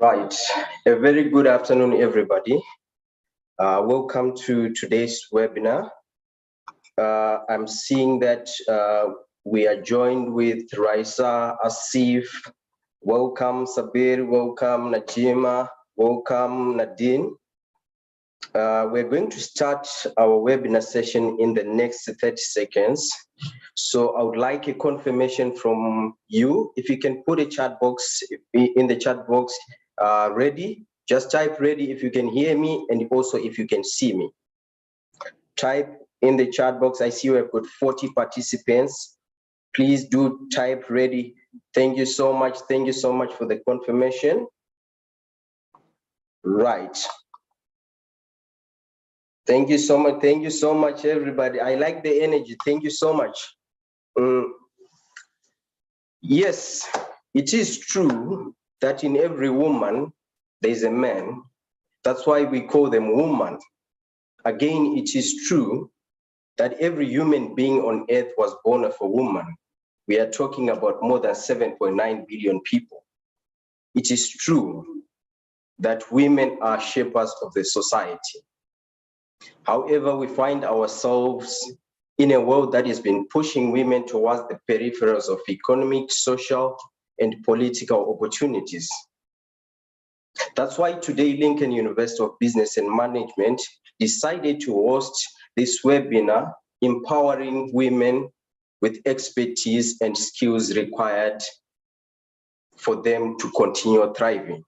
Right. A very good afternoon, everybody. Welcome to today's webinar. I'm seeing that we are joined with Raisa, Asif. Welcome, Sabir. Welcome, Najima. Welcome, Nadine. We're going to start our webinar session in the next 30 seconds. So I would like a confirmation from you. If you can put a chat box in the chat box ready, just type ready if you can hear me and also if you can see me. Type in the chat box. I see we have got 40 participants. Please do type ready. Thank you so much. Thank you so much for the confirmation. Right. Thank you so much. Thank you so much, everybody. I like the energy. Thank you so much. Yes, it is true that in every woman, there's a man. That's why we call them woman. Again, it is true that every human being on earth was born of a woman. We are talking about more than 7.9 billion people. It is true that women are shapers of the society. However, we find ourselves in a world that has been pushing women towards the peripherals of economic, social, and political opportunities. That's why today Lincoln University of Business and Management decided to host this webinar, empowering women with expertise and skills required for them to continue thriving.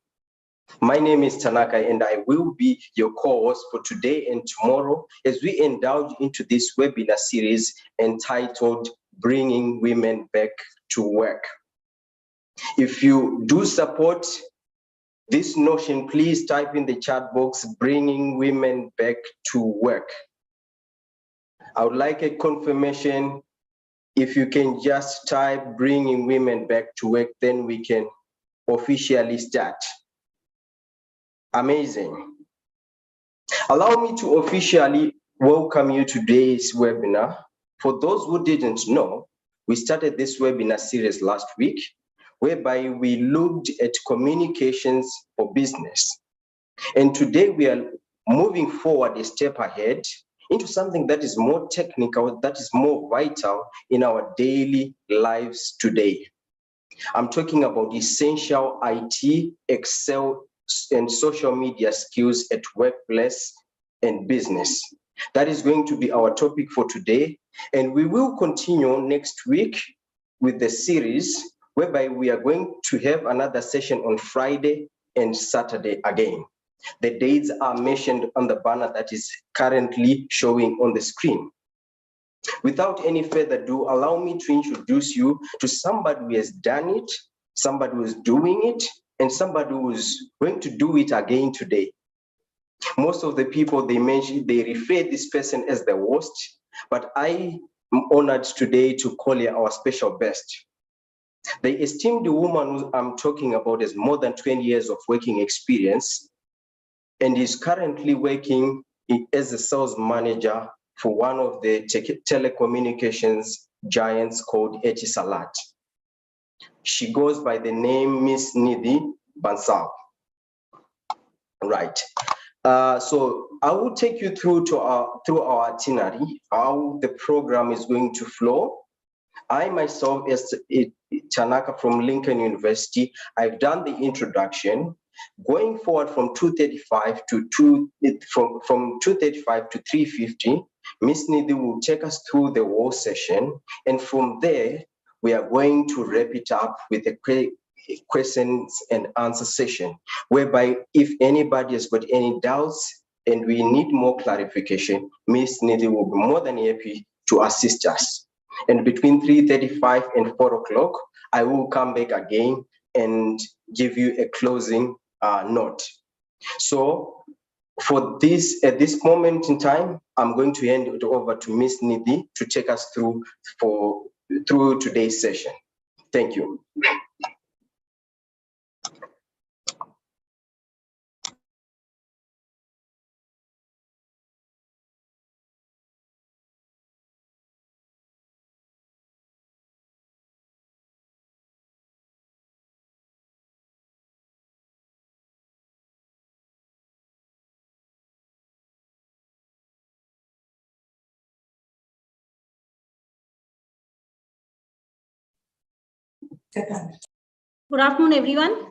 My name is Tanaka and I will be your co-host for today and tomorrow as we indulge into this webinar series entitled Bringing Women Back to Work. If you do support this notion, please type in the chat box, Bringing Women Back to Work. I would like a confirmation. If you can just type Bringing Women Back to Work, then we can officially start. Amazing. Allow me to officially welcome you to today's webinar. For those who didn't know, we started this webinar series last week, whereby we looked at communications for business. And today we are moving forward a step ahead into something that is more technical, that is more vital in our daily lives today. I'm talking about essential IT, Excel, and social media skills at workplace and business. That is going to be our topic for today. And we will continue next week with the series, whereby we are going to have another session on Friday and Saturday again. The dates are mentioned on the banner that is currently showing on the screen. Without any further ado, allow me to introduce you to somebody who has done it, somebody who is doing it, and somebody who is going to do it again today. Most of the people they mention, they refer this person as the worst, but I am honored today to call her our special best. The esteemed woman who I'm talking about has more than 20 years of working experience and is currently working as a sales manager for one of the telecommunications giants called EDEXCEL. She goes by the name Miss Nidhi Bansal. Right. So I will take you through our itinerary, how the program is going to flow. I myself, as Tanaka from Lincoln University, I've done the introduction. Going forward from 2:35 to 2:35 to 3:50, Ms. Nidhi will take us through the whole session, and from there we are going to wrap it up with a questions and answer session, whereby if anybody has got any doubts and we need more clarification, Ms. Nidhi will be more than happy to assist us. And between 3:35 and 4 o'clock, I will come back again and give you a closing note. So for this, at this moment in time, I'm going to hand it over to Ms. Nidhi to take us through today's session. Thank you. Good afternoon, everyone.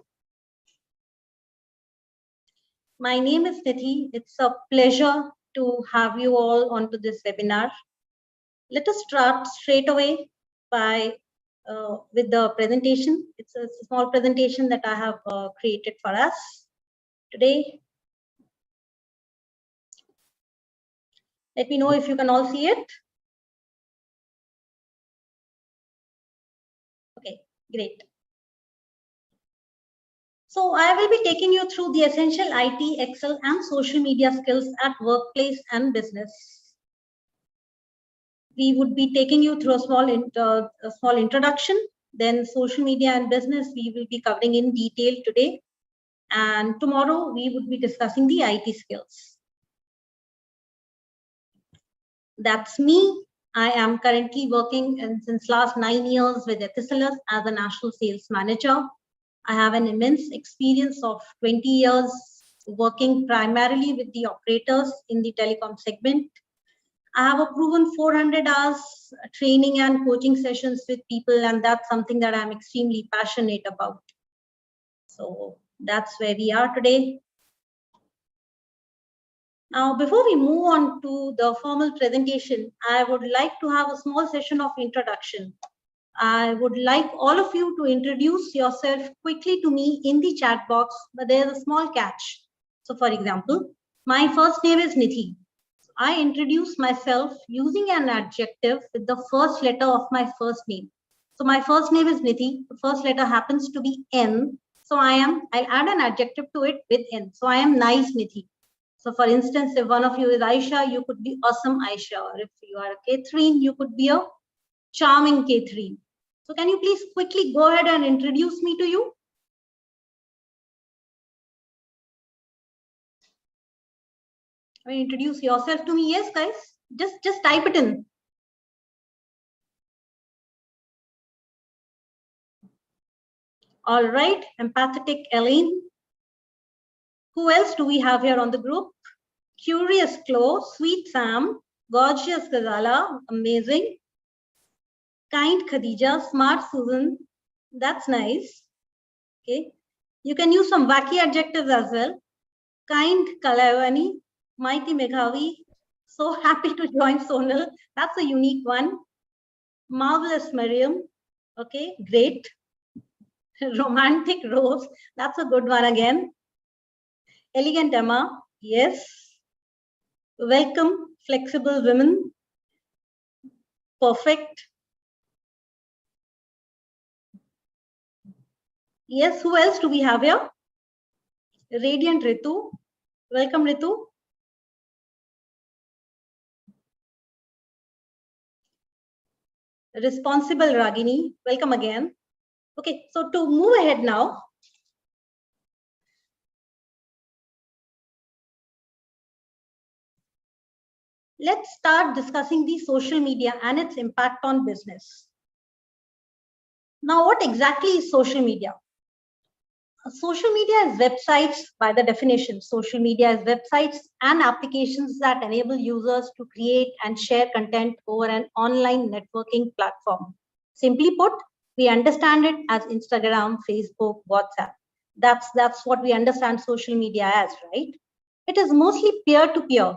My name is Nidhi. It's a pleasure to have you all onto this webinar. Let us start straight away by with the presentation. It's a small presentation that I have created for us today. Let me know if you can all see it. Okay, great. So I will be taking you through the essential IT, Excel, and social media skills at workplace and business. We would be taking you through a small introduction. Then social media and business we will be covering in detail today. And tomorrow we would be discussing the IT skills. That's me. I am currently working since last 9 years with EDEXCEL as a national sales manager. I have an immense experience of 20 years working primarily with the operators in the telecom segment. I have a proven 400 hours training and coaching sessions with people, and that's something that I'm extremely passionate about. So that's where we are today. Now, before we move on to the formal presentation, I would like to have a small session of introduction. I would like all of you to introduce yourself quickly to me in the chat box, but there's a small catch. So for example, my first name is Nidhi. I introduce myself using an adjective with the first letter of my first name. So my first name is Nidhi. The first letter happens to be N. So I'll add an adjective to it with N. So I am nice Nidhi. So for instance, if one of you is Aisha, you could be awesome Aisha. Or if you are a Catherine, you could be a charming Catherine. So can you please quickly go ahead and introduce me to you? Introduce yourself to me. Yes, guys. Just type it in. All right, empathetic Elaine. Who else do we have here on the group? Curious Chloe, sweet Sam, gorgeous Gazala, amazing. Kind Khadija, smart Susan, that's nice. Okay, you can use some wacky adjectives as well. Kind Kalayani, mighty Meghavi, so happy to join Sonal, that's a unique one. Marvelous Miriam, okay, great. Romantic Rose, that's a good one again. Elegant Emma, yes. Welcome, flexible women. Perfect. Yes, who else do we have here? Radiant Ritu. Welcome, Ritu. Responsible Ragini. Welcome again. Okay, so to move ahead now, let's start discussing the social media and its impact on business. Now, what exactly is social media? Social media is websites by the definition. Social media is websites and applications that enable users to create and share content over an online networking platform. Simply put, we understand it as Instagram, Facebook, WhatsApp. That's what we understand social media as, right? It is mostly peer-to-peer.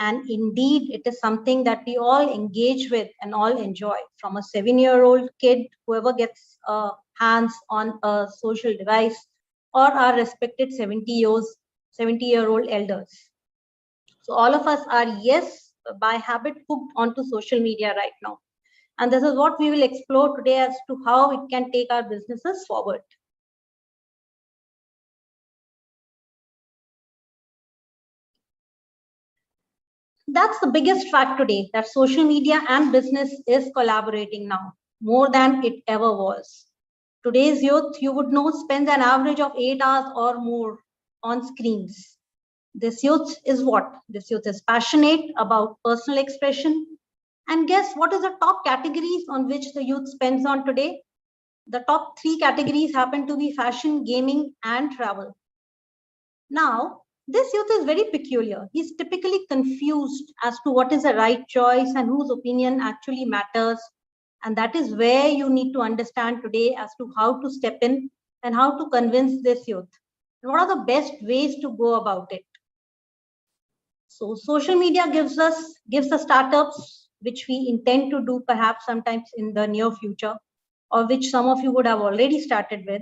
And indeed, it is something that we all engage with and all enjoy, from a 7-year-old kid, whoever gets hands on a social device, or our respected 70-year-old elders. So all of us are, yes, by habit hooked onto social media right now. And this is what we will explore today as to how it can take our businesses forward. That's the biggest fact today, that social media and business is collaborating now more than it ever was. Today's youth, you would know, spends an average of 8 hours or more on screens. This youth is what? This youth is passionate about personal expression. And guess what is the top categories on which the youth spends on today? The top 3 categories happen to be fashion, gaming, and travel. Now, this youth is very peculiar. He's typically confused as to what is the right choice and whose opinion actually matters. And that is where you need to understand today as to how to step in and how to convince this youth. And what are the best ways to go about it? So social media gives the startups, which we intend to do perhaps sometimes in the near future, or which some of you would have already started with.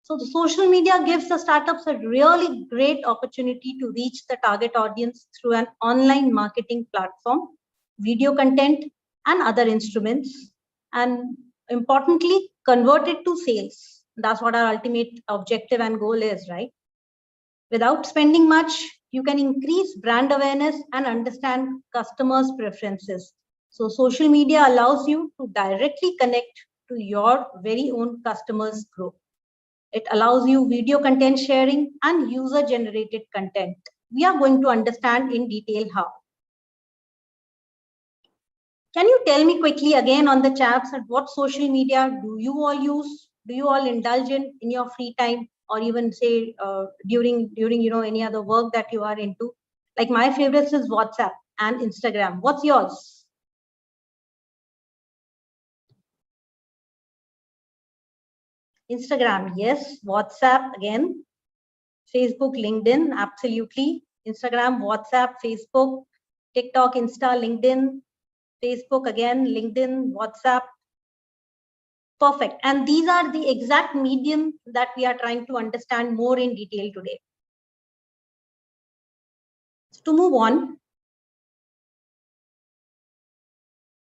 So the social media gives the startups a really great opportunity to reach the target audience through an online marketing platform, video content, and other instruments. And importantly, convert it to sales. That's what our ultimate objective and goal is, right? Without spending much, you can increase brand awareness and understand customers' preferences. So social media allows you to directly connect to your very own customers' group. It allows you video content sharing and user-generated content. We are going to understand in detail how. Can you tell me quickly again on the chats at what social media do you all use? Do you all indulge in your free time, or even say during any other work that you are into? Like my favorites is WhatsApp and Instagram. What's yours? Instagram, yes. WhatsApp again. Facebook, LinkedIn, absolutely. Instagram, WhatsApp, Facebook, TikTok, Insta, LinkedIn, Facebook again, LinkedIn, WhatsApp. Perfect. And these are the exact medium that we are trying to understand more in detail today. So to move on,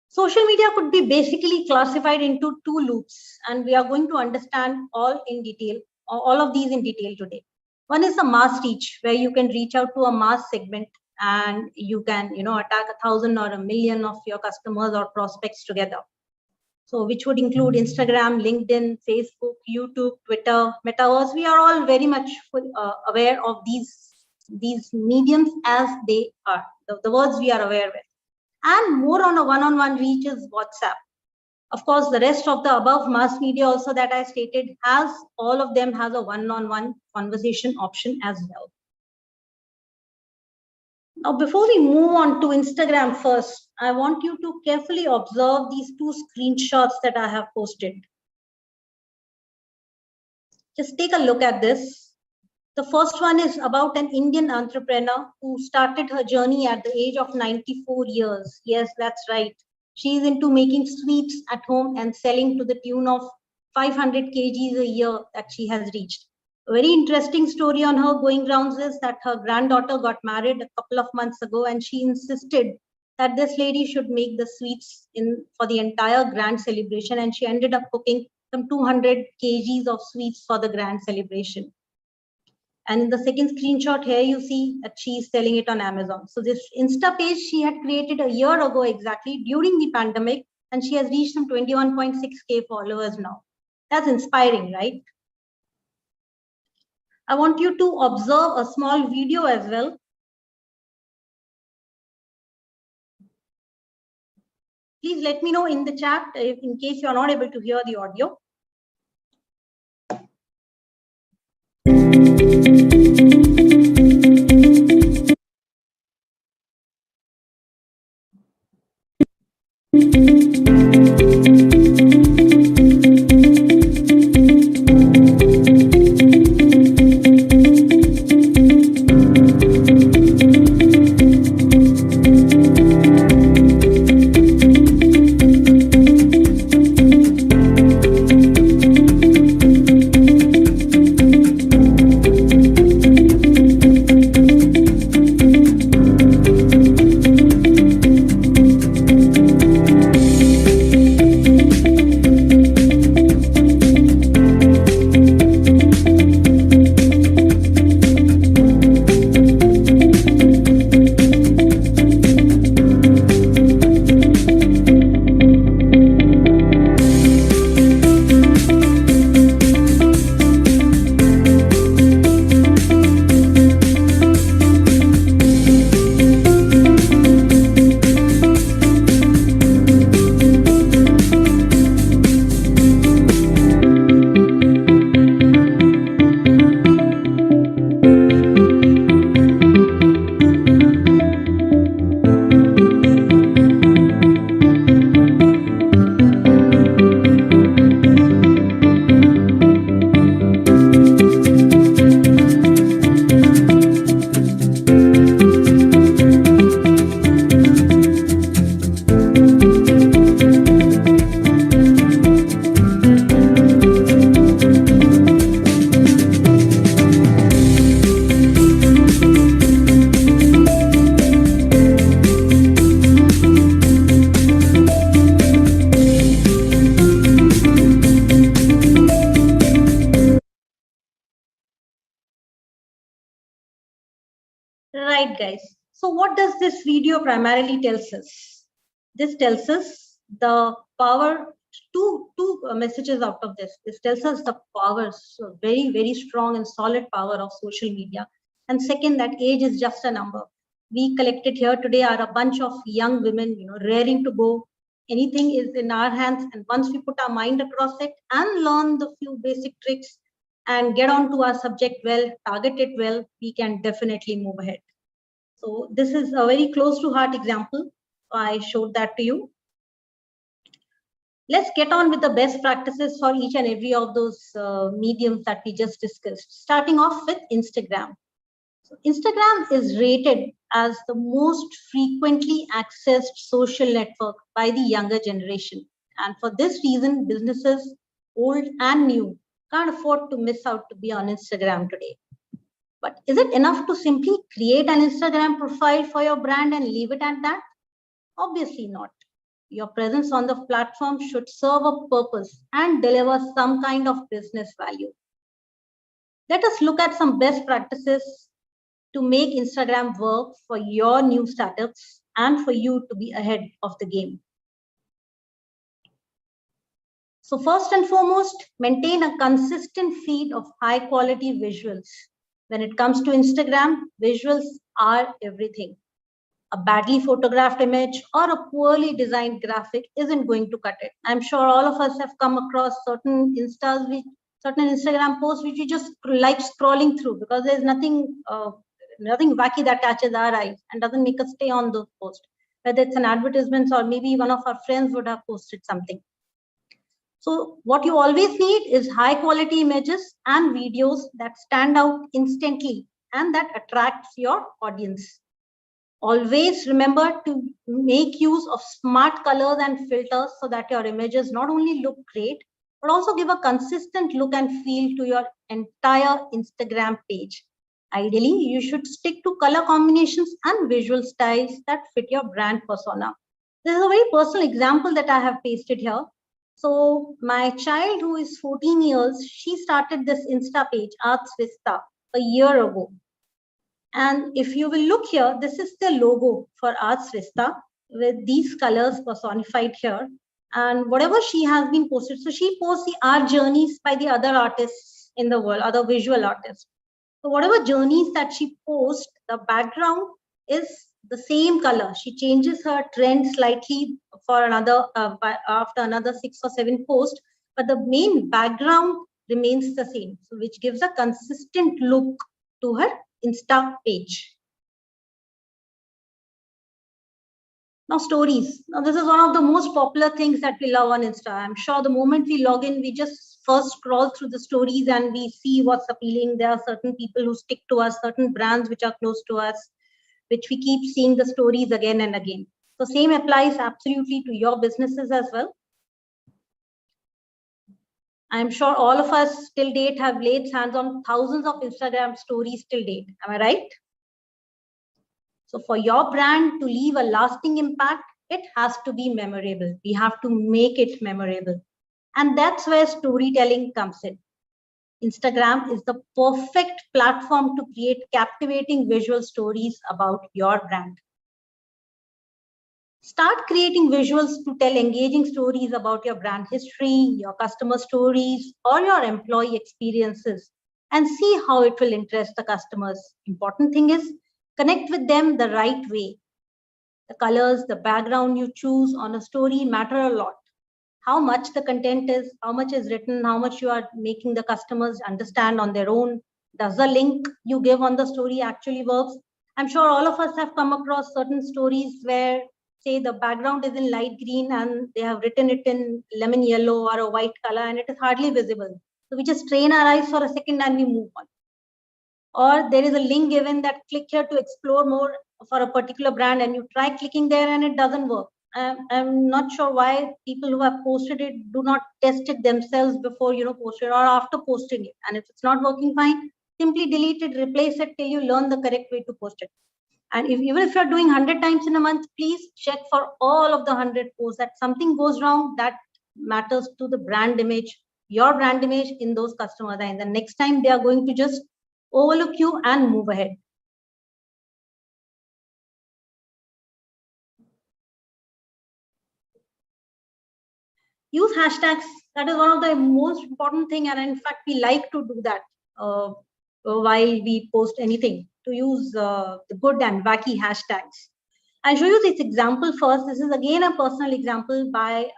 social media could be basically classified into two loops, and we are going to understand all of these in detail today. One is the mass reach, where you can reach out to a mass segment and you can attack 1,000 or 1,000,000 of your customers or prospects together. So which would include Instagram, LinkedIn, Facebook, YouTube, Twitter, Metaverse. We are all very much aware of these mediums as they are, the words we are aware with. And more on a one-on-one reach is WhatsApp. Of course, the rest of the above mass media also that I stated all of them has a one-on-one conversation option as well. Now, before we move on to Instagram first, I want you to carefully observe these two screenshots that I have posted. Just take a look at this. The first one is about an Indian entrepreneur who started her journey at the age of 94 years. Yes, that's right. She is into making sweets at home and selling to the tune of 500 kgs a year that she has reached. A very interesting story on her going grounds is that her granddaughter got married a couple of months ago, and she insisted that this lady should make the sweets for the entire grand celebration, and she ended up cooking some 200 kgs of sweets for the grand celebration. And in the second screenshot here, you see that she is selling it on Amazon. So this Insta page she had created a year ago exactly during the pandemic, and she has reached some 21.6K followers now. That's inspiring, right? I want you to observe a small video as well. Please let me know in the chat in case you are not able to hear the audio. Right, guys. So what does this video primarily tells us? This tells us the power, two messages out of this. This tells us the power, so very, very strong and solid power of social media. And second, that age is just a number. We collected here today are a bunch of young women, raring to go. Anything is in our hands. And once we put our mind across it and learn the few basic tricks and get on to our subject well, target it well, we can definitely move ahead. So this is a very close to heart example. I showed that to you. Let's get on with the best practices for each and every of those mediums that we just discussed. Starting off with Instagram. So Instagram is rated as the most frequently accessed social network by the younger generation. And for this reason, businesses, old and new, can't afford to miss out to be on Instagram today. But is it enough to simply create an Instagram profile for your brand and leave it at that? Obviously not. Your presence on the platform should serve a purpose and deliver some kind of business value. Let us look at some best practices to make Instagram work for your new startups and for you to be ahead of the game. So first and foremost, maintain a consistent feed of high quality visuals. When it comes to Instagram, visuals are everything. A badly photographed image or a poorly designed graphic isn't going to cut it. I'm sure all of us have come across certain Instagram posts which we just like scrolling through because there's nothing wacky that catches our eyes and doesn't make us stay on those posts. Whether it's an advertisement or maybe one of our friends would have posted something. So what you always need is high quality images and videos that stand out instantly and that attracts your audience. Always remember to make use of smart colors and filters so that your images not only look great, but also give a consistent look and feel to your entire Instagram page. Ideally, you should stick to color combinations and visual styles that fit your brand persona. This is a very personal example that I have pasted here. So my child who is 14 years, she started this Insta page, Arts Vista, a year ago. And if you will look here, this is the logo for Arts Vista with these colors personified here. And whatever she has been posted, so she posts the art journeys by the other artists in the world, other visual artists. So whatever journeys that she posts, the background is the same color. She changes her trend slightly for another after another 6 or 7 posts, but the main background remains the same, so which gives a consistent look to her Insta page. Now stories. Now this is one of the most popular things that we love on Insta. I'm sure the moment we log in, we just first scroll through the stories and we see what's appealing. There are certain people who stick to us, certain brands which are close to us, which we keep seeing the stories again and again. So same applies absolutely to your businesses as well. I'm sure all of us till date have laid hands on thousands of Instagram stories till date. Am I right? So for your brand to leave a lasting impact, it has to be memorable. We have to make it memorable. And that's where storytelling comes in. Instagram is the perfect platform to create captivating visual stories about your brand. Start creating visuals to tell engaging stories about your brand history, your customer stories, or your employee experiences, and see how it will interest the customers. Important thing is connect with them the right way. The colors, the background you choose on a story matter a lot. How much the content is, how much is written, how much you are making the customers understand on their own. Does the link you give on the story actually works? I'm sure all of us have come across certain stories where, say, the background is in light green and they have written it in lemon yellow or a white color and it is hardly visible. So we just train our eyes for a second and we move on. Or there is a link given that click here to explore more for a particular brand and you try clicking there and it doesn't work. I'm not sure why people who have posted it do not test it themselves before post it or after posting it. And if it's not working fine, simply delete it, replace it till you learn the correct way to post it. And even if you're doing 100 times in a month, please check for all of the 100 posts that something goes wrong that matters to the brand image, your brand image in those customers. And the next time they are going to just overlook you and move ahead. Use hashtags. That is one of the most important thing, and in fact, we like to do that while we post anything, to use the good and wacky hashtags. I'll show you this example first. This is again a personal example by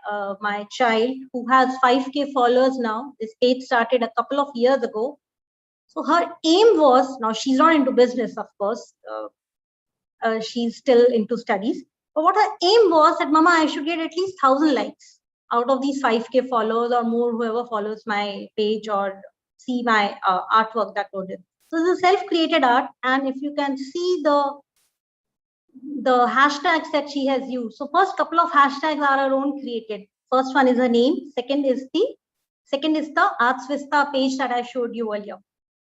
my child who has 5K followers now. This page started a couple of years ago. So her aim was, now she's not into business, of course. She's still into studies. But what her aim was that, Mama, I should get at least 1,000 likes out of these 5K followers or more, whoever follows my page or see my artwork that was did. So this is self-created art, and if you can see the hashtags that she has used. So first couple of hashtags are her own created. First one is her name. Second is the Arts Vista page that I showed you earlier.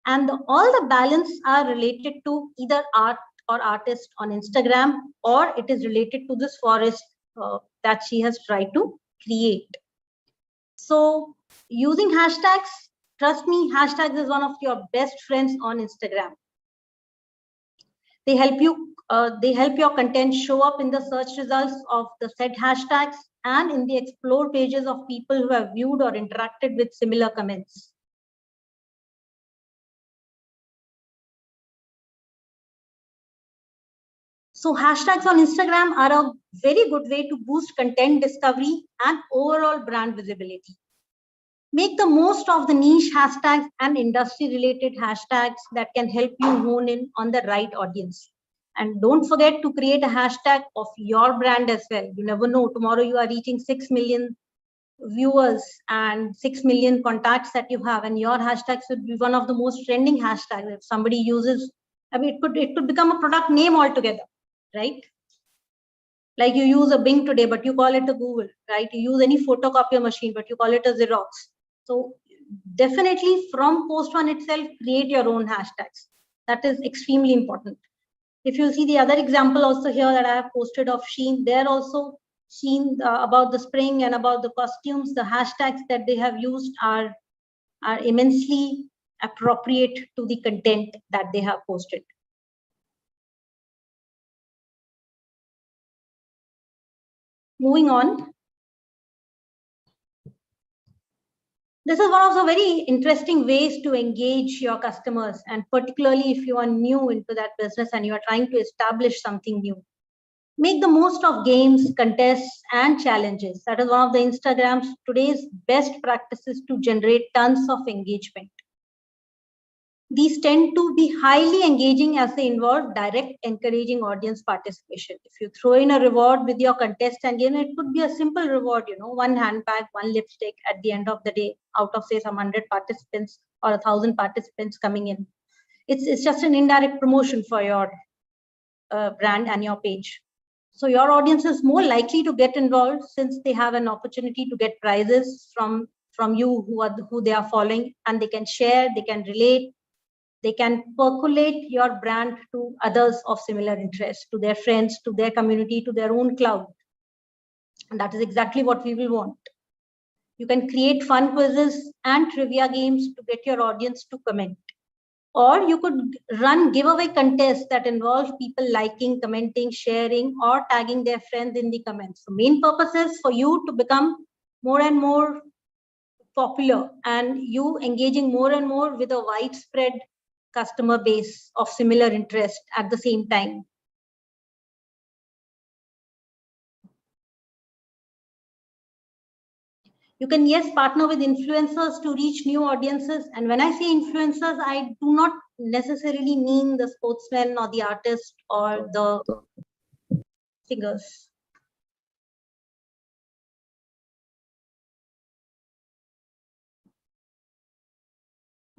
And all the balance are related to either art or artist on Instagram, or it is related to this forest that she has tried to create. So using hashtags, trust me, hashtags is one of your best friends on Instagram. They help your content show up in the search results of the said hashtags and in the explore pages of people who have viewed or interacted with similar comments. So hashtags on Instagram are a very good way to boost content discovery and overall brand visibility. Make the most of the niche hashtags and industry related hashtags that can help you hone in on the right audience. And don't forget to create a hashtag of your brand as well. You never know, tomorrow you are reaching 6 million viewers and 6 million contacts that you have, and your hashtag should be one of the most trending hashtags. If somebody uses, I mean, it could become a product name altogether, right? Like you use a Bing today, but you call it a Google, right? You use any photocopier machine, but you call it a Xerox. So definitely from post one itself, create your own hashtags. That is extremely important. If you see the other example also here that I have posted of Shein, there also Shein about the spring and about the costumes, the hashtags that they have used are immensely appropriate to the content that they have posted. Moving on. This is one of the very interesting ways to engage your customers, and particularly if you are new into that business and you are trying to establish something new. Make the most of games, contests, and challenges. That is one of the Instagram's today's best practices to generate tons of engagement. These tend to be highly engaging as they involve direct encouraging audience participation. If you throw in a reward with your contest and game, it could be a simple reward, one handbag, one lipstick at the end of the day, out of say some 100 participants or 1,000 participants coming in. It's just an indirect promotion for your brand and your page. So your audience is more likely to get involved since they have an opportunity to get prizes from you who they are following, and they can share, they can relate, they can percolate your brand to others of similar interest, to their friends, to their community, to their own cloud. And that is exactly what we will want. You can create fun quizzes and trivia games to get your audience to comment. Or you could run giveaway contests that involve people liking, commenting, sharing, or tagging their friends in the comments. The main purpose is for you to become more and more popular and you engaging more and more with a widespread customer base of similar interest at the same time. You can, yes, partner with influencers to reach new audiences. And when I say influencers, I do not necessarily mean the sportsman or the artist or the singers.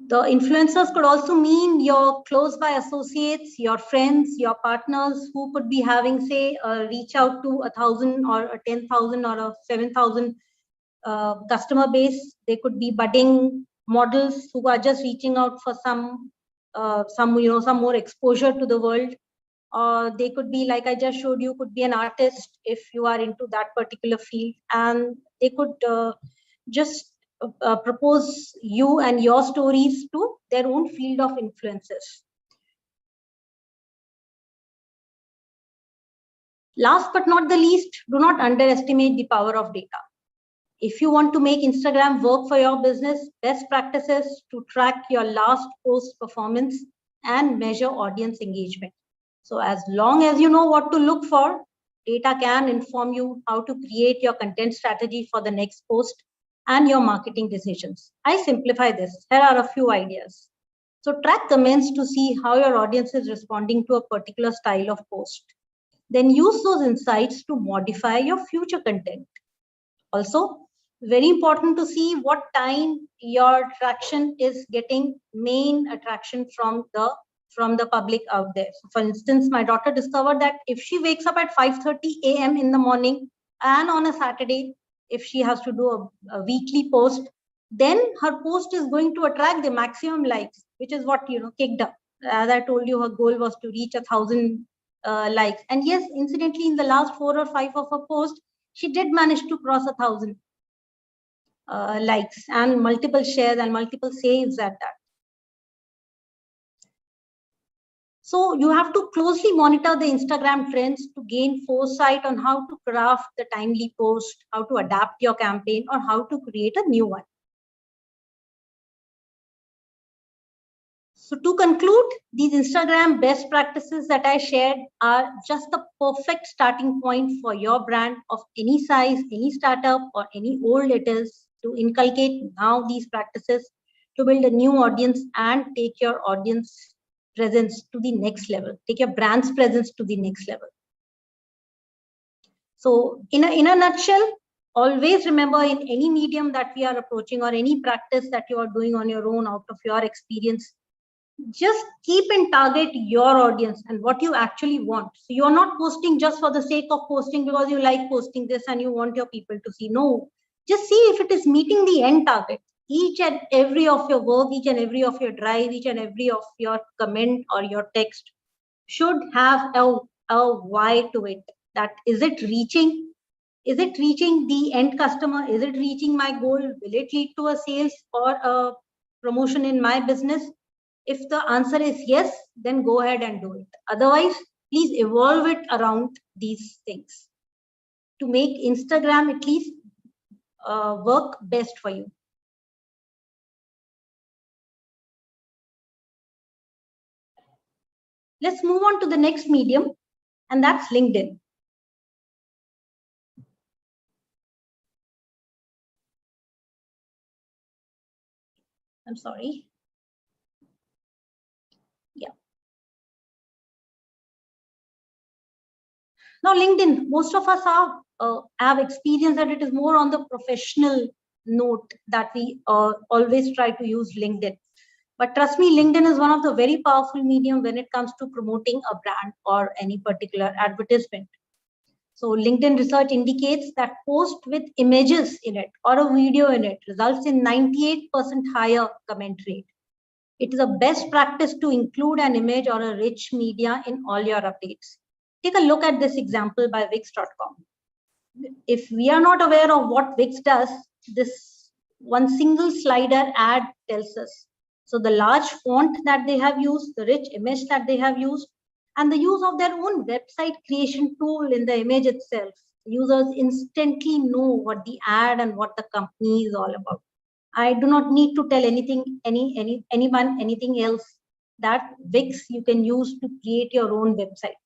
The influencers could also mean your close by associates, your friends, your partners who could be having, say, reach out to 1,000 or a 10,000 or a 7,000 customer base. They could be budding models who are just reaching out for some more exposure to the world. They could be, like I just showed you, could be an artist if you are into that particular field, and they could just propose you and your stories to their own field of influences. Last but not the least, do not underestimate the power of data. If you want to make Instagram work for your business, best practices to track your last post performance and measure audience engagement. So as long as you know what to look for, data can inform you how to create your content strategy for the next post and your marketing decisions. I simplify this. Here are a few ideas. So track comments to see how your audience is responding to a particular style of post. Then use those insights to modify your future content. Also, very important to see what time your attraction is getting main attraction from the public out there. So for instance, my daughter discovered that if she wakes up at 5:30 a.m. in the morning and on a Saturday, if she has to do a weekly post, then her post is going to attract the maximum likes, which is what kicked up. As I told you, her goal was to reach 1,000 likes. And yes, incidentally, in the last 4 or 5 of her posts, she did manage to cross 1,000 likes and multiple shares and multiple saves at that. So you have to closely monitor the Instagram trends to gain foresight on how to craft the timely post, how to adapt your campaign, or how to create a new one. So to conclude, these Instagram best practices that I shared are just the perfect starting point for your brand of any size, any startup, or any old it is, to inculcate now these practices to build a new audience and take your audience presence to the next level, take your brand's presence to the next level. So in a nutshell, always remember, in any medium that we are approaching or any practice that you are doing on your own out of your experience, just keep and target your audience and what you actually want. So you're not posting just for the sake of posting because you like posting this and you want your people to see. No, just see if it is meeting the end target. Each and every of your work, each and every of your drive, each and every of your comment or your text should have a why to it. That is it reaching the end customer? Is it reaching my goal? Will it lead to a sales or a promotion in my business? If the answer is yes, then go ahead and do it. Otherwise, please evolve it around these things to make Instagram at least work best for you. Let's move on to the next medium, and that's LinkedIn. I'm sorry. Yeah. Now, LinkedIn, most of us have experienced that it is more on the professional note that we always try to use LinkedIn. But trust me, LinkedIn is one of the very powerful medium when it comes to promoting a brand or any particular advertisement. So LinkedIn research indicates that post with images in it or a video in it results in 98% higher comment rate. It is a best practice to include an image or a rich media in all your updates. Take a look at this example by Wix.com. If we are not aware of what Wix does, this one single slider ad tells us. So the large font that they have used, the rich image that they have used, and the use of their own website creation tool in the image itself, users instantly know what the ad and what the company is all about. I do not need to tell anyone anything else that Wix you can use to create your own website.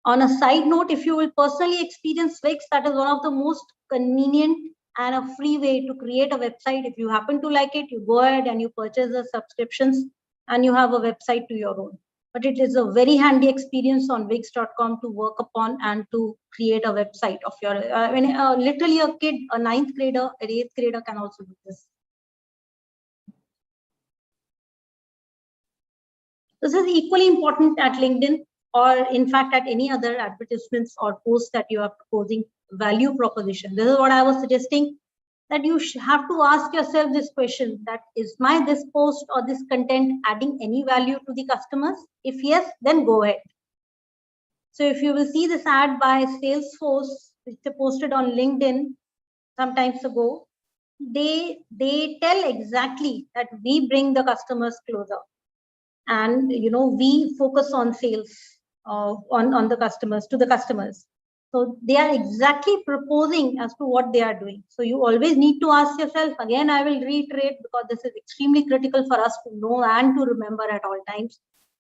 On a side note, if you will personally experience Wix, that is one of the most convenient and a free way to create a website. If you happen to like it, you go ahead and you purchase the subscriptions and you have a website to your own. But it is a very handy experience on Wix.com to work upon and to create a website of your, literally a kid, a 9th grader, an 8th grader can also do this. This is equally important at LinkedIn, or in fact at any other advertisements or posts that you are proposing value proposition. This is what I was suggesting, that you have to ask yourself this question, that is this post or this content adding any value to the customers? If yes, then go ahead. So if you will see this ad by Salesforce, which they posted on LinkedIn some times ago, they tell exactly that we bring the customers closer. And we focus on sales on the customers, to the customers. So they are exactly proposing as to what they are doing. So you always need to ask yourself, again, I will reiterate because this is extremely critical for us to know and to remember at all times,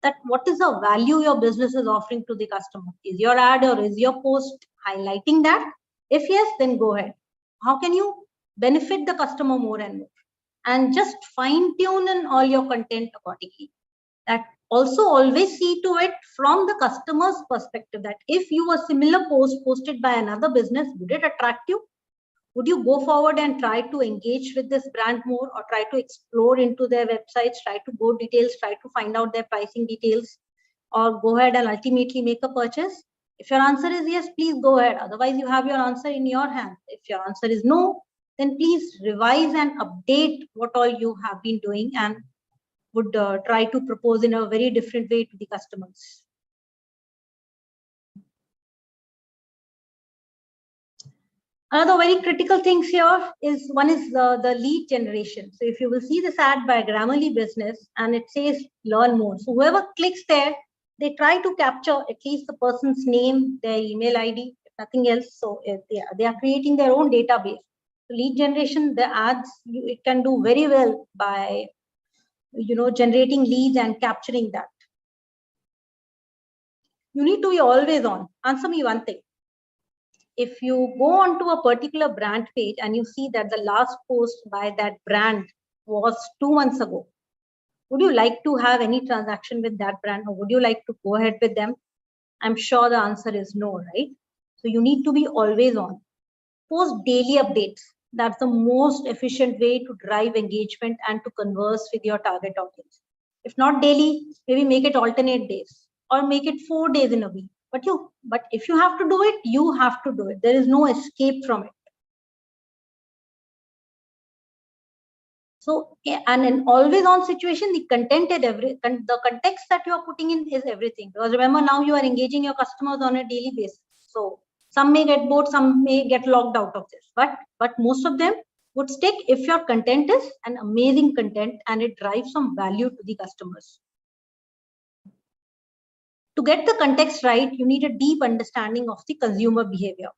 that what is the value your business is offering to the customer? Is your ad or is your post highlighting that? If yes, then go ahead. How can you benefit the customer more and more? And just fine tune in all your content accordingly. That also always see to it from the customer's perspective, that if you a similar post posted by another business, would it attract you? Would you go forward and try to engage with this brand more, or try to explore into their websites, try to go details, try to find out their pricing details, or go ahead and ultimately make a purchase? If your answer is yes, please go ahead. Otherwise, you have your answer in your hand. If your answer is no, then please revise and update what all you have been doing, and would try to propose in a very different way to the customers. Another very critical things here is one is the lead generation. So if you will see this ad by Grammarly Business and it says learn more. So whoever clicks there, they try to capture at least the person's name, their email ID, if nothing else. So if they are creating their own database. So lead generation, the ads, it can do very well by generating leads and capturing that. You need to be always on. Answer me one thing. If you go onto a particular brand page and you see that the last post by that brand was 2 months ago, would you like to have any transaction with that brand, or would you like to go ahead with them? I'm sure the answer is no, right? So you need to be always on. Post daily updates. That's the most efficient way to drive engagement and to converse with your target audience. If not daily, maybe make it alternate days, or make it 4 days in a week. But if you have to do it, you have to do it. There is no escape from it. So, and in always on situation, the content and the context that you are putting in is everything. Because remember, now you are engaging your customers on a daily basis. So some may get bored, some may get logged out of this, but most of them would stick if your content is an amazing content and it drives some value to the customers. To get the context right, you need a deep understanding of the consumer behavior.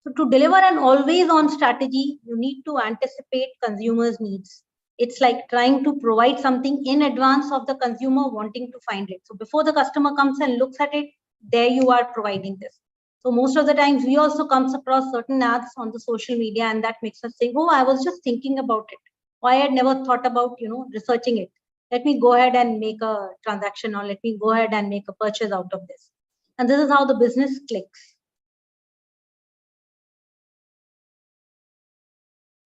So to deliver an always on strategy, you need to anticipate consumers' needs. It's like trying to provide something in advance of the consumer wanting to find it. So before the customer comes and looks at it, there you are providing this. So most of the times we also comes across certain ads on the social media, and that makes us think, oh, I was just thinking about it. Why I had never thought about, researching it. Let me go ahead and make a transaction, or let me go ahead and make a purchase out of this. And this is how the business clicks.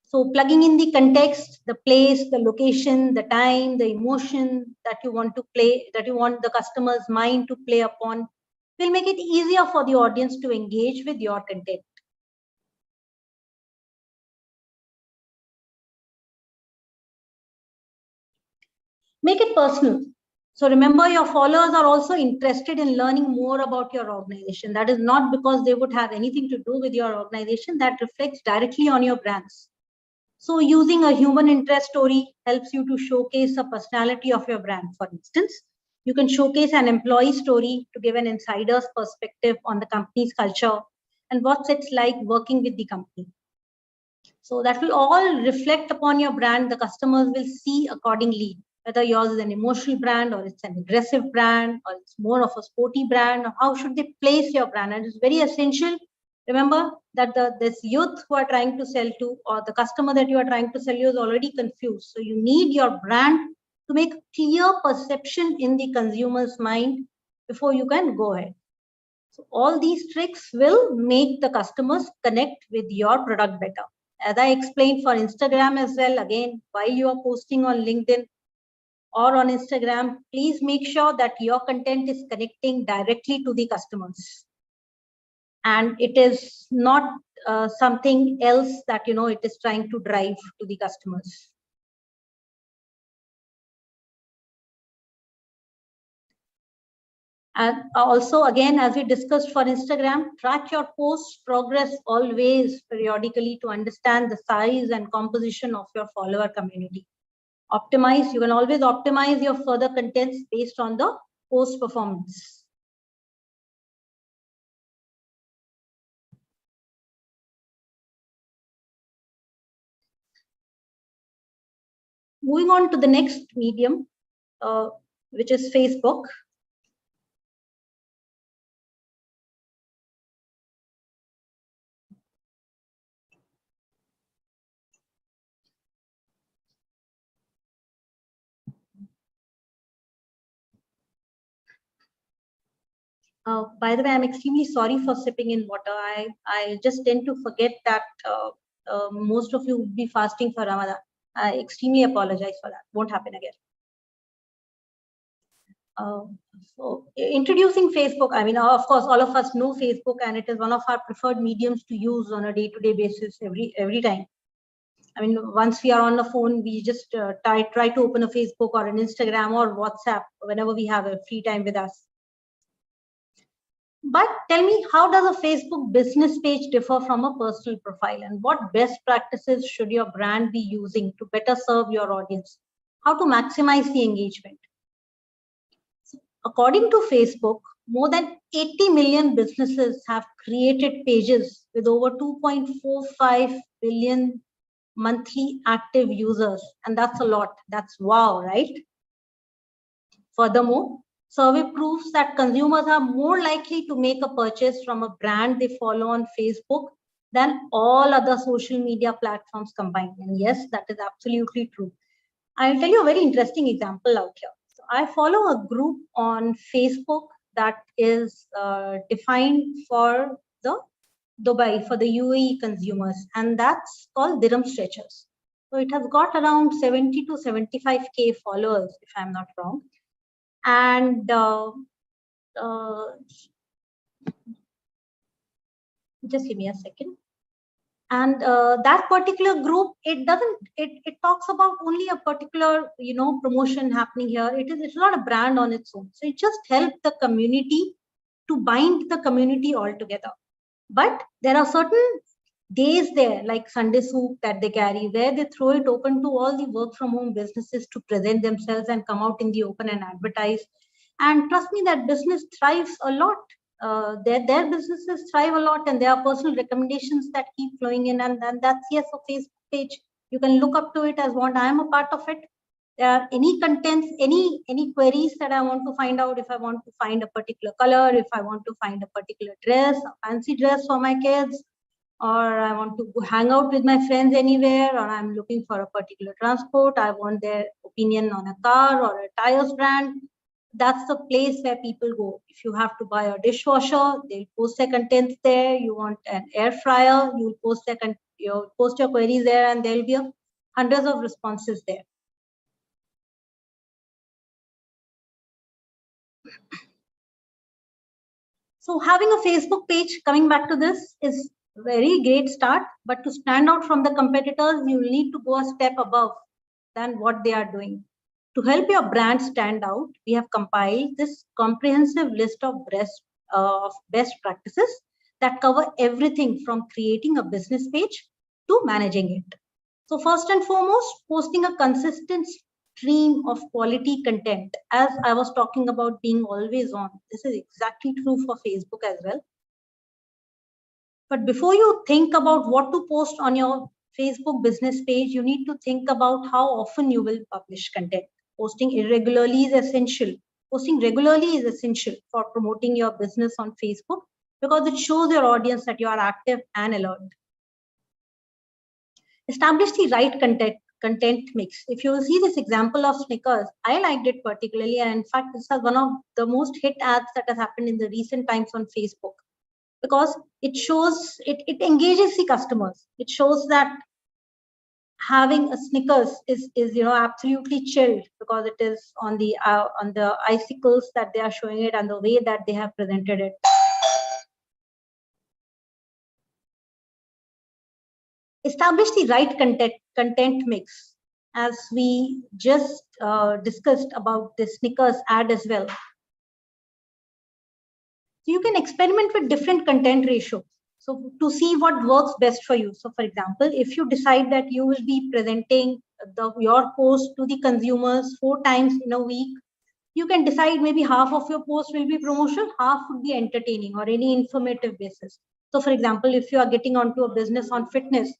So plugging in the context, the place, the location, the time, the emotion that you want to play, that you want the customer's mind to play upon, will make it easier for the audience to engage with your content. Make it personal. So remember, your followers are also interested in learning more about your organization. That is not because they would have anything to do with your organization. That reflects directly on your brands. So using a human interest story helps you to showcase a personality of your brand. For instance, you can showcase an employee story to give an insider's perspective on the company's culture and what it's like working with the company. So that will all reflect upon your brand. The customers will see accordingly whether yours is an emotional brand, or it's an aggressive brand, or it's more of a sporty brand, or how should they place your brand. And it's very essential. Remember that this youth who are trying to sell to, or the customer that you are trying to sell you, is already confused. So you need your brand to make clear perception in the consumer's mind before you can go ahead. So all these tricks will make the customers connect with your product better. As I explained for Instagram as well, again, while you are posting on LinkedIn or on Instagram, please make sure that your content is connecting directly to the customers. And it is not something else that, it is trying to drive to the customers. And also, again, as we discussed for Instagram, track your post progress always periodically to understand the size and composition of your follower community. Optimize, you can always optimize your further contents based on the post performance. moving on to the next medium, which is Facebook. By the way, I'm extremely sorry for sipping in water. I just tend to forget that most of you would be fasting for Ramadan. I extremely apologize for that. Won't happen again. So introducing Facebook, I mean, of course, all of us know Facebook, and it is one of our preferred mediums to use on a day-to-day basis every time. I mean, once we are on the phone, we just try to open a Facebook or an Instagram or WhatsApp whenever we have a free time with us. But tell me, how does a Facebook business page differ from a personal profile, and what best practices should your brand be using to better serve your audience? How to maximize the engagement? According to Facebook, more than 80 million businesses have created pages with over 2.45 billion monthly active users. And that's a lot. That's wow, right? Furthermore, survey proves that consumers are more likely to make a purchase from a brand they follow on Facebook than all other social media platforms combined. And yes, that is absolutely true. I'll tell you a very interesting example out here. So I follow a group on Facebook that is defined for the Dubai, for the UAE consumers, and that's called Dirham Stretchers. So it has got around 70 to 75K followers, if I'm not wrong. And just give me a second. And that particular group, it talks about only a particular promotion happening here. It's not a brand on its own. So it just helped the community to bind the community all together. But there are certain days there, like Sunday Soup, that they carry, where they throw it open to all the work from home businesses to present themselves and come out in the open and advertise. And trust me, that business thrives a lot. Their businesses thrive a lot, and there are personal recommendations that keep flowing in, and that's, yes, a Facebook page. You can look up to it as what I am a part of it. There are any contents, any queries that I want to find out. If I want to find a particular color, if I want to find a particular dress, a fancy dress for my kids, or I want to hang out with my friends anywhere, or I'm looking for a particular transport, I want their opinion on a car or a tires brand, that's the place where people go. If you have to buy a dishwasher, they'll post their contents there. You want an air fryer, you'll post your queries there, and there'll be hundreds of responses there. So having a Facebook page, coming back to this, is a very great start, but to stand out from the competitors, you will need to go a step above than what they are doing. To help your brand stand out, we have compiled this comprehensive list of best practices that cover everything from creating a business page to managing it. So first and foremost, posting a consistent stream of quality content. As I was talking about being always on, this is exactly true for Facebook as well. But before you think about what to post on your Facebook business page, you need to think about how often you will publish content. Posting irregularly is essential. Posting regularly is essential for promoting your business on Facebook because it shows your audience that you are active and alert. Establish the right content mix. If you will see this example of Snickers, I liked it particularly, and in fact, this is one of the most hit ads that has happened in the recent times on Facebook, because it shows, it engages the customers. It shows that having a Snickers is absolutely chilled, because it is on the icicles that they are showing it and the way that they have presented it. Establish the right content mix, as we just discussed about the Snickers ad as well. So you can experiment with different content ratios, so to see what works best for you. So for example, if you decide that you will be presenting your post to the consumers 4 times in a week, you can decide maybe half of your post will be promotional, half would be entertaining or any informative basis. So for example, if you are getting onto a business on fitness,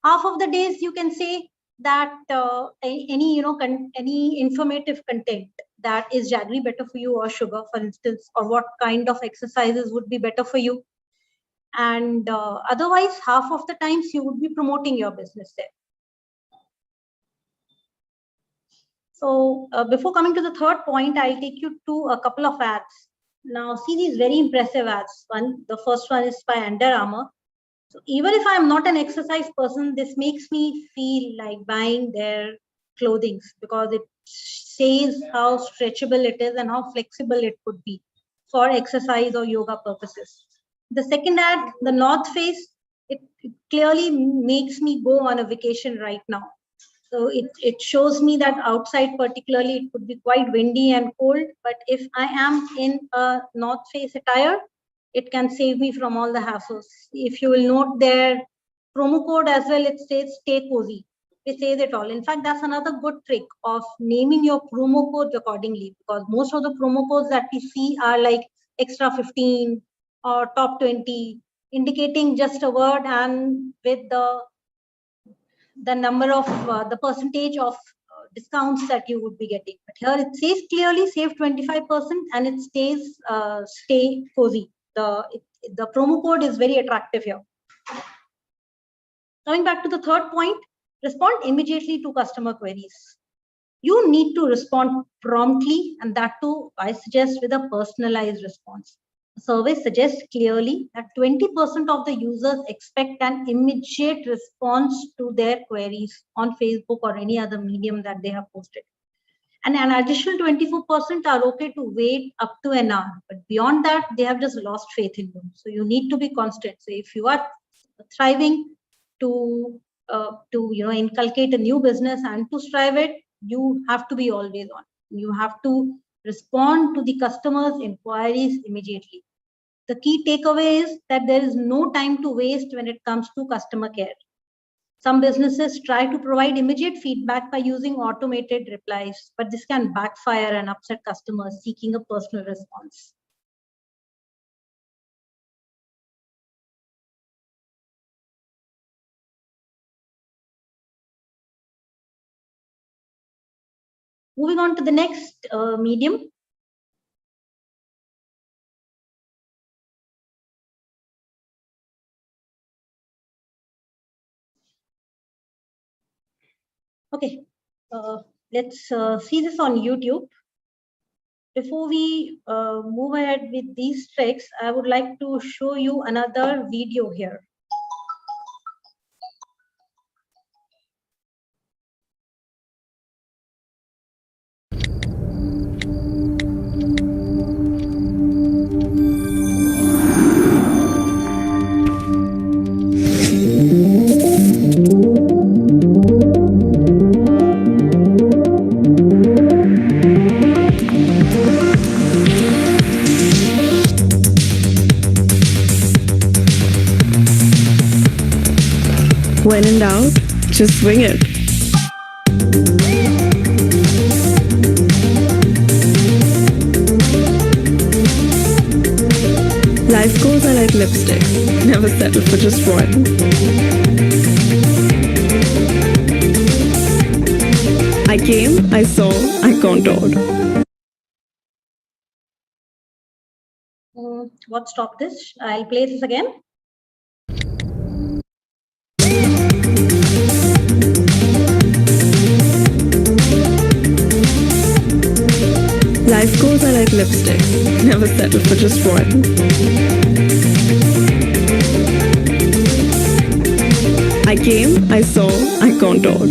half of the days you can say that any any informative content, that is jaggery better for you or sugar, for instance, or what kind of exercises would be better for you. And otherwise, half of the times you would be promoting your business there. So before coming to the third point, I'll take you to a couple of ads. Now see these very impressive ads. The first one is by Under Armour. So even if I'm not an exercise person, this makes me feel like buying their clothing, because it says how stretchable it is and how flexible it could be for exercise or yoga purposes. The second ad, the North Face, it clearly makes me go on a vacation right now. So it shows me that outside particularly it could be quite windy and cold, but if I am in a North Face attire, it can save me from all the hassles. If you will note their promo code as well, it says stay cozy. It says it all. In fact, that's another good trick of naming your promo codes accordingly, because most of the promo codes that we see are like extra 15 or top 20, indicating just a word and with the number of the percentage of discounts that you would be getting. But here it says clearly save 25% and it stays stay cozy. The promo code is very attractive here. Coming back to the third point, respond immediately to customer queries. You need to respond promptly, and that too, I suggest, with a personalized response. The survey suggests clearly that 20% of the users expect an immediate response to their queries on Facebook or any other medium that they have posted. And an additional 24% are okay to wait up to an hour. But beyond that, they have just lost faith in you. So you need to be constant. So if you are thriving to inculcate a new business and to strive it, you have to be always on. You have to respond to the customers' inquiries immediately. The key takeaway is that there is no time to waste when it comes to customer care. Some businesses try to provide immediate feedback by using automated replies, but this can backfire and upset customers seeking a personal response. Moving on to the next medium. Okay, let's see this on YouTube. Before we move ahead with these tricks, I would like to show you another video here. When in doubt, just swing it. Life goals are like lipstick. Never settle for just one. I came, I saw, I contoured. What stopped this? I'll play this again. Life goals are like lipstick. Never settle for just one. I came, I saw, I contoured.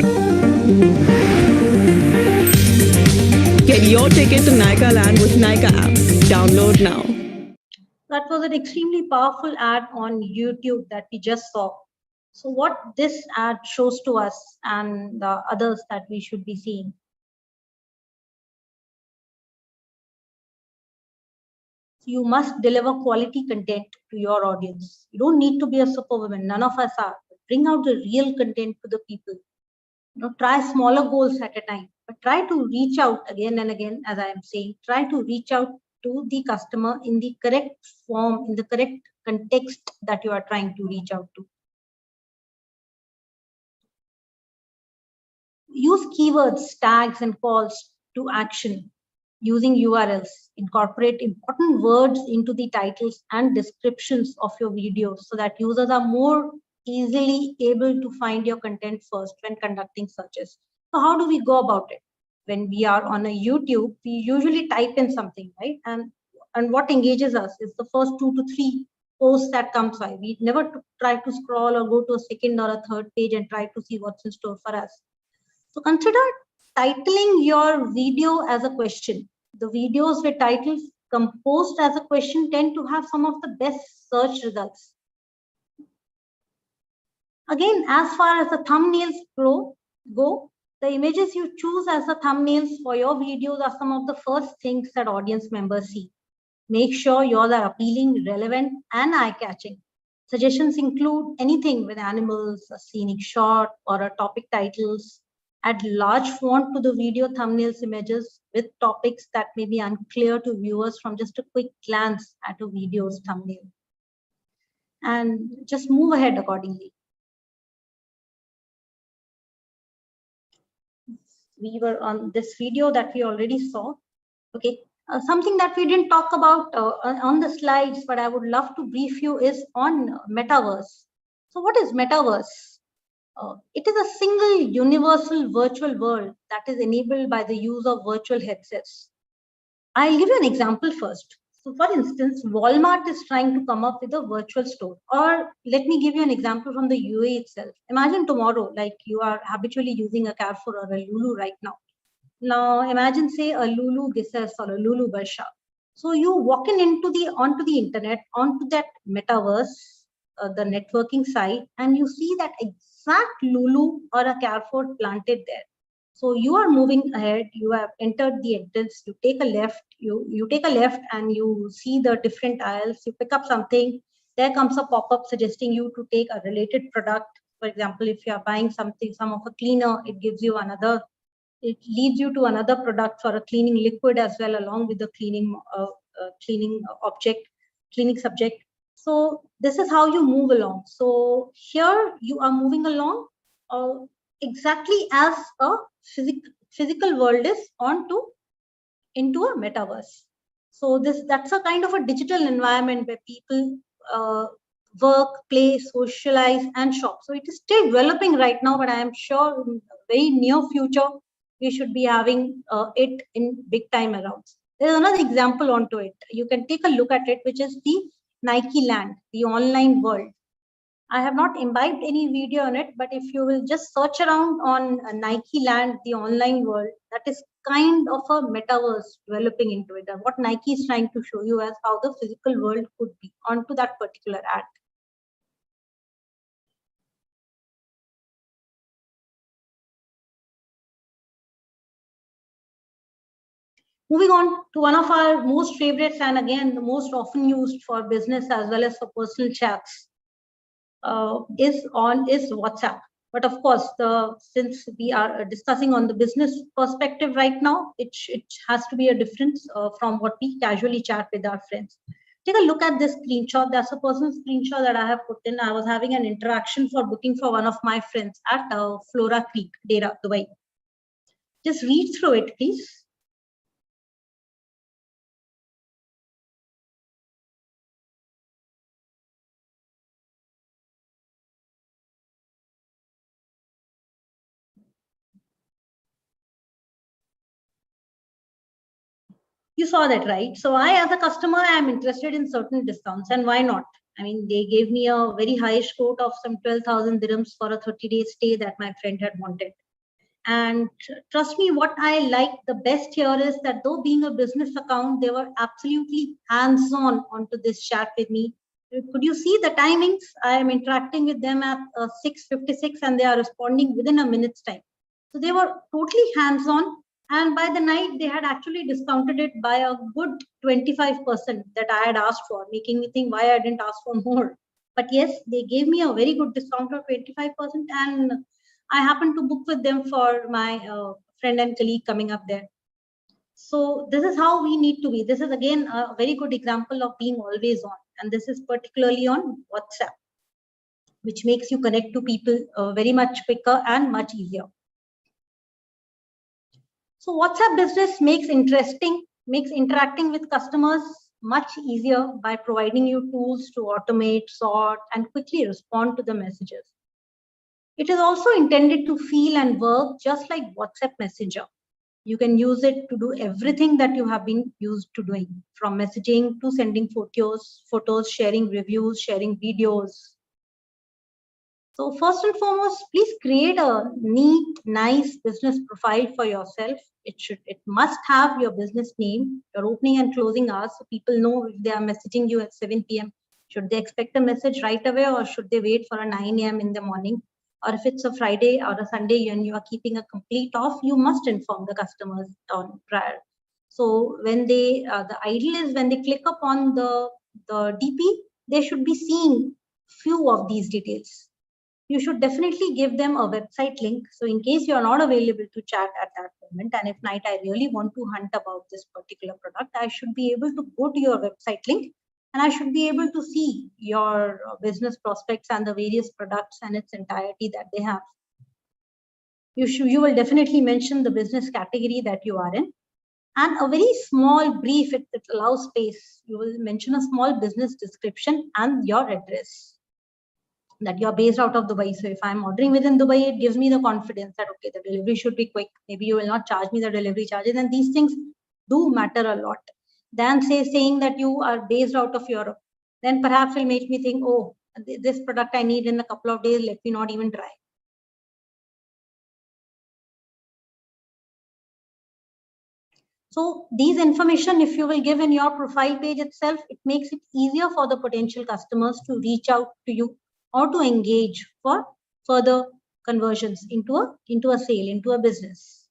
Get your ticket to Nika Land with Nika app. Download now. That was an extremely powerful ad on YouTube that we just saw. So what this ad shows to us and the others that we should be seeing. You must deliver quality content to your audience. You don't need to be a superwoman. None of us are. Bring out the real content to the people. Try smaller goals at a time, but try to reach out again and again, as I am saying, try to reach out to the customer in the correct form, in the correct context that you are trying to reach out to. Use keywords, tags, and calls to action using URLs. Incorporate important words into the titles and descriptions of your videos so that users are more easily able to find your content first when conducting searches. So how do we go about it? When we are on a YouTube, we usually type in something, right? And what engages us is the first 2 to 3 posts that comes by. We never try to scroll or go to a second or a third page and try to see what's in store for us. So consider titling your video as a question. The videos with titles composed as a question tend to have some of the best search results. Again, as far as the thumbnails go, the images you choose as the thumbnails for your videos are some of the first things that audience members see. Make sure yours are appealing, relevant, and eye-catching. Suggestions include anything with animals, a scenic shot, or a topic titles. Add large font to the video thumbnails images with topics that may be unclear to viewers from just a quick glance at a video's thumbnail. And just move ahead accordingly. We were on this video that we already saw. Okay, something that we didn't talk about on the slides, but I would love to brief you is on metaverse. So what is metaverse? It is a single universal virtual world that is enabled by the use of virtual headsets. I'll give you an example first. So for instance, Walmart is trying to come up with a virtual store. Or let me give you an example from the UAE itself. Imagine tomorrow, like you are habitually using a Carrefour or a Lulu right now. Now imagine say a Lulu Gisses or a Lulu Barsha. So you walking onto the internet, onto that metaverse, the networking site, and you see that exact Lulu or a Carrefour planted there. So you are moving ahead, you have entered the entrance, you take a left, you take a left and you see the different aisles, you pick up something, there comes a pop-up suggesting you to take a related product. For example, if you are buying something, some of a cleaner, it gives you another, it leads you to another product for a cleaning liquid as well, along with the cleaning subject. So this is how you move along. So here you are moving along exactly as a physical world is into a metaverse. So that's a kind of a digital environment where people work, play, socialize, and shop. So it is still developing right now, but I am sure in very near future we should be having it in big time around. There's another example onto it. You can take a look at it, which is the Nike Land, the online world. I have not imbibed any video on it, but if you will just search around on Nike Land, the online world, that is kind of a metaverse developing into it. And what Nike is trying to show you as how the physical world could be onto that particular ad. Moving on to one of our most favorites, and again, the most often used for business as well as for personal chats, is WhatsApp. But of course, since we are discussing on the business perspective right now, it has to be a difference from what we casually chat with our friends. Take a look at this screenshot. That's a personal screenshot that I have put in. I was having an interaction for booking for one of my friends at Flora Creek, Dera, Dubai. Just read through it, please. You saw that, right? So I, as a customer, I am interested in certain discounts, and why not? I mean, they gave me a very high quote of some 12,000 dirhams for a 30-day stay that my friend had wanted. And trust me, what I like the best here is that though being a business account, they were absolutely hands-on onto this chat with me. Could you see the timings? I am interacting with them at 6:56 and they are responding within a minute's time. So they were totally hands-on. And by the night, they had actually discounted it by a good 25% that I had asked for, making me think why I didn't ask for more. But yes, they gave me a very good discount of 25%, and I happened to book with them for my friend and colleague coming up there. So this is how we need to be. This is again a very good example of being always on, and this is particularly on WhatsApp, which makes you connect to people very much quicker and much easier. So WhatsApp Business makes interacting with customers much easier by providing you tools to automate, sort, and quickly respond to the messages. It is also intended to feel and work just like WhatsApp Messenger. You can use it to do everything that you have been used to doing, from messaging to sending photos, sharing reviews, sharing videos. So first and foremost, please create a neat, nice business profile for yourself. It must have your business name, your opening and closing hours, so people know if they are messaging you at 7 p.m. Should they expect a message right away, or should they wait for a 9 a.m. in the morning? Or if it's a Friday or a Sunday and you are keeping a complete off, you must inform the customers on prior. So when they, the ideal is when they click upon the DP, they should be seeing few of these details. You should definitely give them a website link. So in case you are not available to chat at that moment, and if night I really want to hunt about this particular product, I should be able to go to your website link, and I should be able to see your business prospects and the various products and its entirety that they have. You will definitely mention the business category that you are in, and a very small brief, it allows space. You will mention a small business description and your address, that you're based out of Dubai. So if I'm ordering within Dubai, it gives me the confidence that, okay, the delivery should be quick. Maybe you will not charge me the delivery charges. And these things do matter a lot. Than saying that you are based out of Europe, then perhaps will make me think, oh, this product I need in a couple of days, let me not even try. So these information, if you will give in your profile page itself, it makes it easier for the potential customers to reach out to you or to engage for further conversions into a sale, into a business.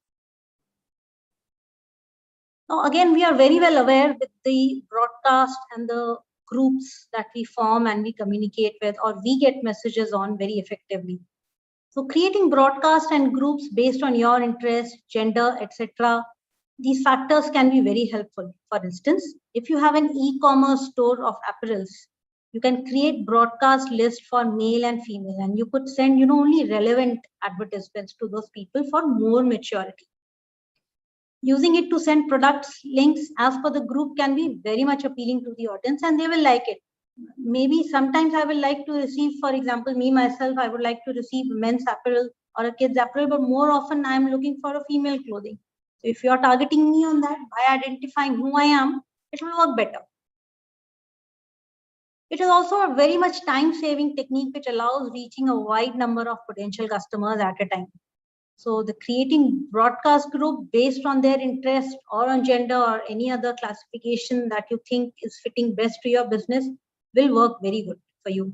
Now, again, we are very well aware with the broadcast and the groups that we form and we communicate with, or we get messages on very effectively. So creating broadcast and groups based on your interest, gender, etc. These factors can be very helpful. For instance, if you have an e-commerce store of apparels, you can create broadcast list for male and female, and you could send, only relevant advertisements to those people for more maturity. Using it to send products links as per the group can be very much appealing to the audience, and they will like it. Maybe sometimes I will like to receive, for example, me myself, I would like to receive men's apparel or a kid's apparel, but more often I am looking for a female clothing. So if you are targeting me on that by identifying who I am, it will work better. It is also a very much time-saving technique which allows reaching a wide number of potential customers at a time. So the creating broadcast group based on their interest or on gender or any other classification that you think is fitting best to your business will work very good for you.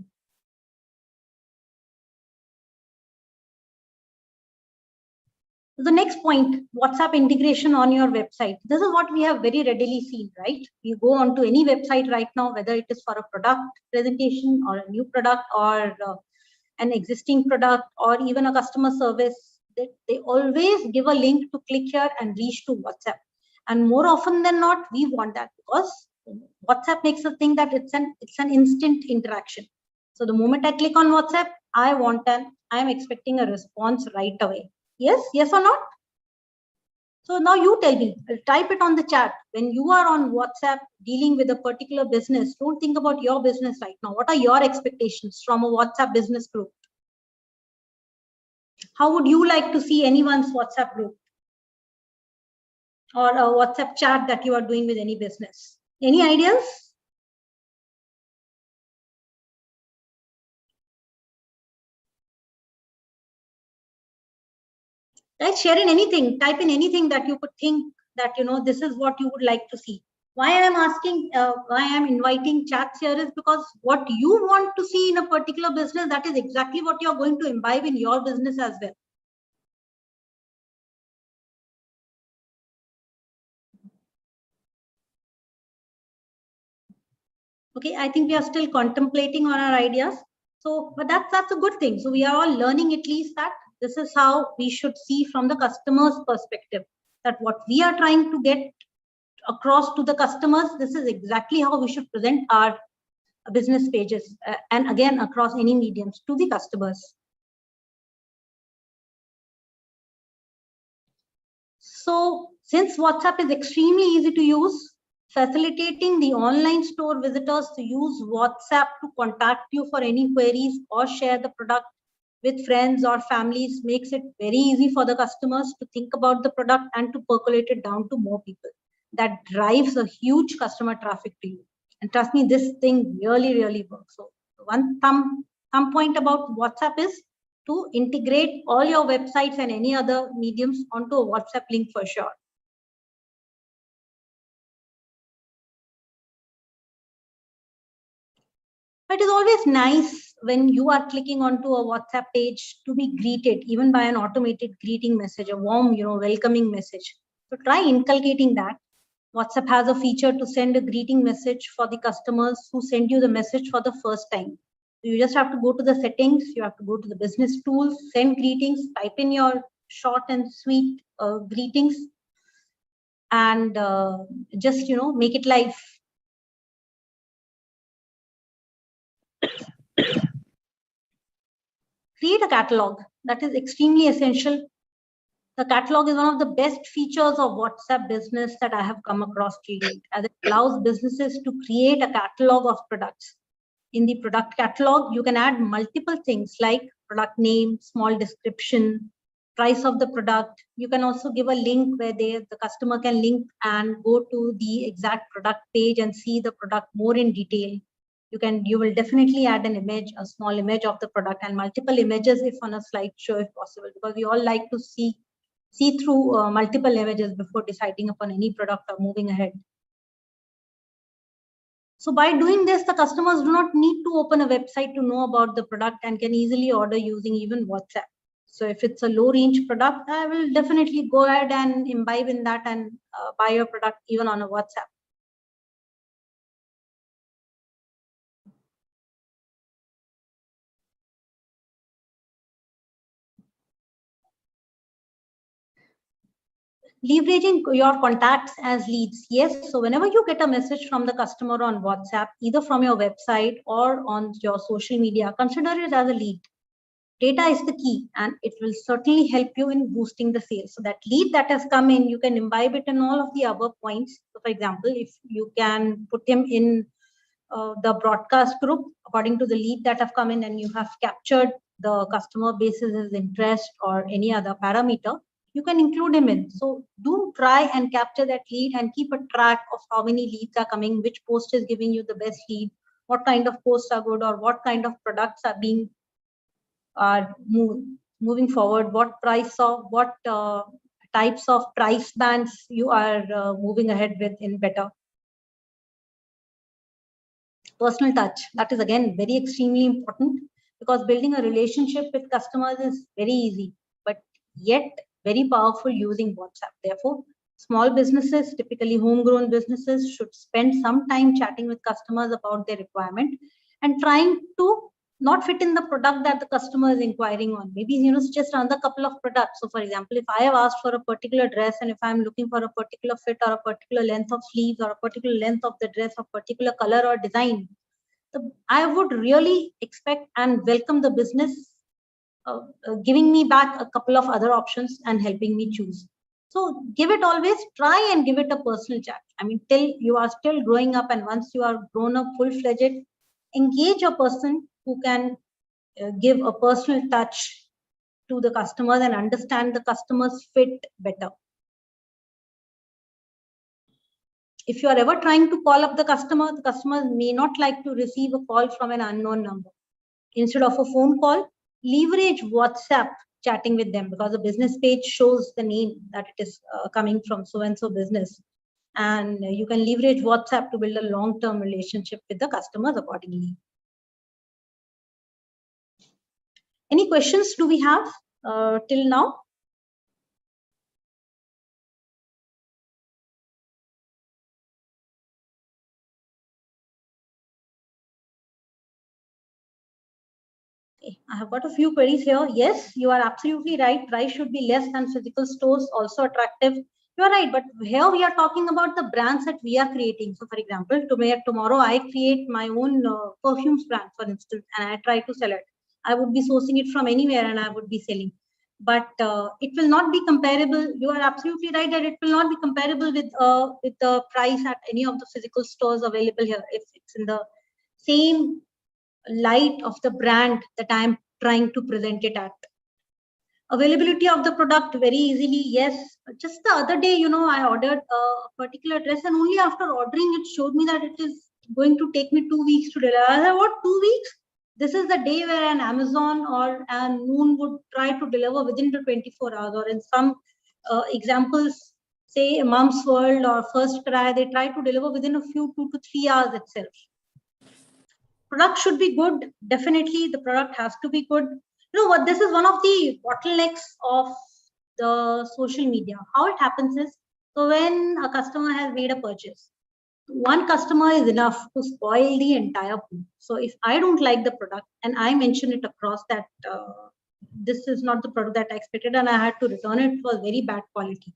The next point, WhatsApp integration on your website. This is what we have very readily seen, right? You go onto any website right now, whether it is for a product presentation or a new product or an existing product or even a customer service, they always give a link to click here and reach to WhatsApp. And more often than not, we want that because WhatsApp makes us think that it's an instant interaction. So the moment I click on WhatsApp, I'm expecting a response right away. Yes or not? So now you tell me, type it on the chat. When you are on WhatsApp dealing with a particular business, don't think about your business right now. What are your expectations from a WhatsApp business group? How would you like to see anyone's WhatsApp group or a WhatsApp chat that you are doing with any business? Any ideas? Right, share in anything, type in anything that you could think that, this is what you would like to see. Why I am asking, why I am inviting chats here is because what you want to see in a particular business, that is exactly what you're going to imbibe in your business as well. Okay, I think we are still contemplating on our ideas. So, but that's a good thing. So we are all learning at least that this is how we should see from the customer's perspective, that what we are trying to get across to the customers, this is exactly how we should present our business pages and again across any mediums to the customers. So since WhatsApp is extremely easy to use, facilitating the online store visitors to use WhatsApp to contact you for any queries or share the product with friends or families makes it very easy for the customers to think about the product and to percolate it down to more people. That drives a huge customer traffic to you. And trust me, this thing really, really works. So one thumb point about WhatsApp is to integrate all your websites and any other mediums onto a WhatsApp link for sure. It is always nice when you are clicking onto a WhatsApp page to be greeted even by an automated greeting message, a warm, welcoming message. So try inculcating that. WhatsApp has a feature to send a greeting message for the customers who send you the message for the first time. You just have to go to the settings, you have to go to the business tools, send greetings, type in your short and sweet greetings, and just, make it live. Create a catalog. That is extremely essential. The catalog is one of the best features of WhatsApp Business that I have come across to date, as it allows businesses to create a catalog of products. In the product catalog, you can add multiple things like product name, small description, price of the product. You can also give a link where the customer can link and go to the exact product page and see the product more in detail. You will definitely add an image, a small image of the product, and multiple images if on a slideshow if possible, because we all like to see through multiple images before deciding upon any product or moving ahead. So by doing this, the customers do not need to open a website to know about the product and can easily order using even WhatsApp. So if it's a low range product, I will definitely go ahead and imbibe in that and buy your product even on a WhatsApp. Leveraging your contacts as leads. Yes, so whenever you get a message from the customer on WhatsApp, either from your website or on your social media, consider it as a lead. Data is the key, and it will certainly help you in boosting the sales. So that lead that has come in, you can imbibe it in all of the other points. So for example, if you can put him in the broadcast group according to the lead that have come in, and you have captured the customer base's his interest or any other parameter, you can include him in. So do try and capture that lead and keep a track of how many leads are coming, which post is giving you the best lead, what kind of posts are good, or what kind of products are being moving forward, what types of price bands you are moving ahead with in better. Personal touch, that is again very extremely important, because building a relationship with customers is very easy, but yet very powerful using WhatsApp. Therefore, small businesses, typically homegrown businesses, should spend some time chatting with customers about their requirement and trying to not fit in the product that the customer is inquiring on. Maybe just another couple of products. So for example, if I have asked for a particular dress and if I'm looking for a particular fit or a particular length of sleeves or a particular length of the dress or particular color or design, I would really expect and welcome the business giving me back a couple of other options and helping me choose. So try and give it a personal chat. I mean, till you are still growing up, and once you are grown up full-fledged, engage a person who can give a personal touch to the customers and understand the customer's fit better. If you are ever trying to call up the customer may not like to receive a call from an unknown number. Instead of a phone call, leverage WhatsApp chatting with them, because the business page shows the name that it is coming from so-and-so business. And you can leverage WhatsApp to build a long-term relationship with the customers accordingly. Any questions do we have till now? Okay, I have got a few queries here. Yes, you are absolutely right. Price should be less than physical stores, also attractive. You are right, but here we are talking about the brands that we are creating. So for example, tomorrow I create my own perfumes brand, for instance, and I try to sell it. I would be sourcing it from anywhere and I would be selling. but it will not be comparable. You are absolutely right that it will not be comparable with the price at any of the physical stores available here if it's in the same light of the brand that I am trying to present it at. Availability of the product very easily, yes. Just the other day, I ordered a particular dress, and only after ordering it showed me that it is going to take me 2 weeks to deliver. I said, what, 2 weeks? This is the day where an Amazon or a Noon would try to deliver within the 24 hours, or in some examples, say Mom's World or First Cry, they try to deliver within a few 2 to 3 hours itself. Product should be good. Definitely, the product has to be good. You know what? This is one of the bottlenecks of the social media. How it happens is, so when a customer has made a purchase, one customer is enough to spoil the entire pool. So if I don't like the product and I mention it across that this is not the product that I expected and I had to return it, it was very bad quality.